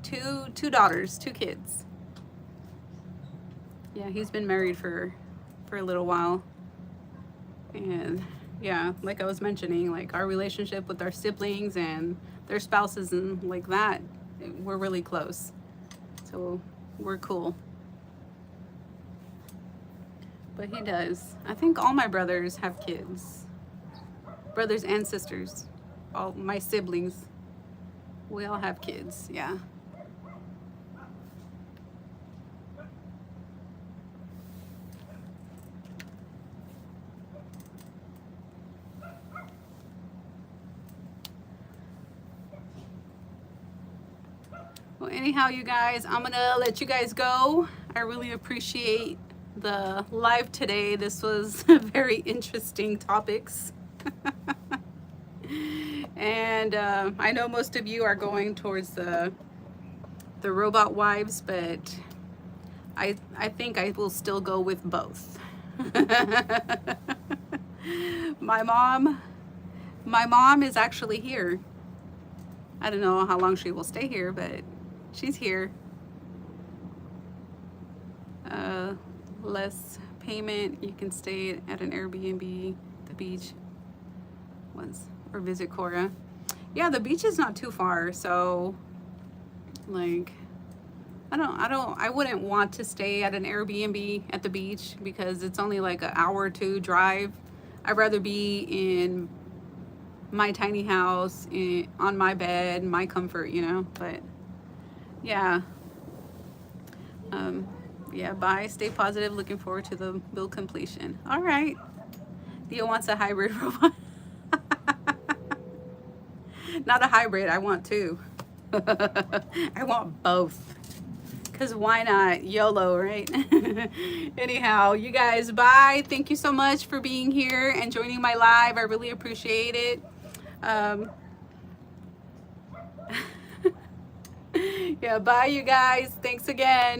two daughters, 2 kids. Yeah, he's been married for a little while. And yeah, like I was mentioning, like our relationship with our siblings and their spouses and like that, we're really close. So we're cool. But he does. I think all my brothers have kids. Brothers and sisters. All my siblings. We all have kids, yeah. Well, anyhow, you guys, I'm gonna let you guys go. I really appreciate the live today. This was very interesting topics. And I know most of you are going towards the robot wives, but I think I will still go with both. My mom is actually here. I don't know how long she will stay here, but she's here. Less payment. You can stay at an Airbnb, the beach once, or visit Cora. Yeah, the beach is not too far, so like I wouldn't want to stay at an Airbnb at the beach because it's only like an hour or 2 drive. I'd rather be in my tiny house, on my bed, my comfort, you know. But yeah, yeah, bye, stay positive, looking forward to the build completion. All right, Dia wants a hybrid robot. Not a hybrid, I want 2. I want both, because why not? YOLO, right? Anyhow, you guys, bye. Thank you so much for being here and joining my live. I really appreciate it. Yeah, bye, you guys. Thanks again.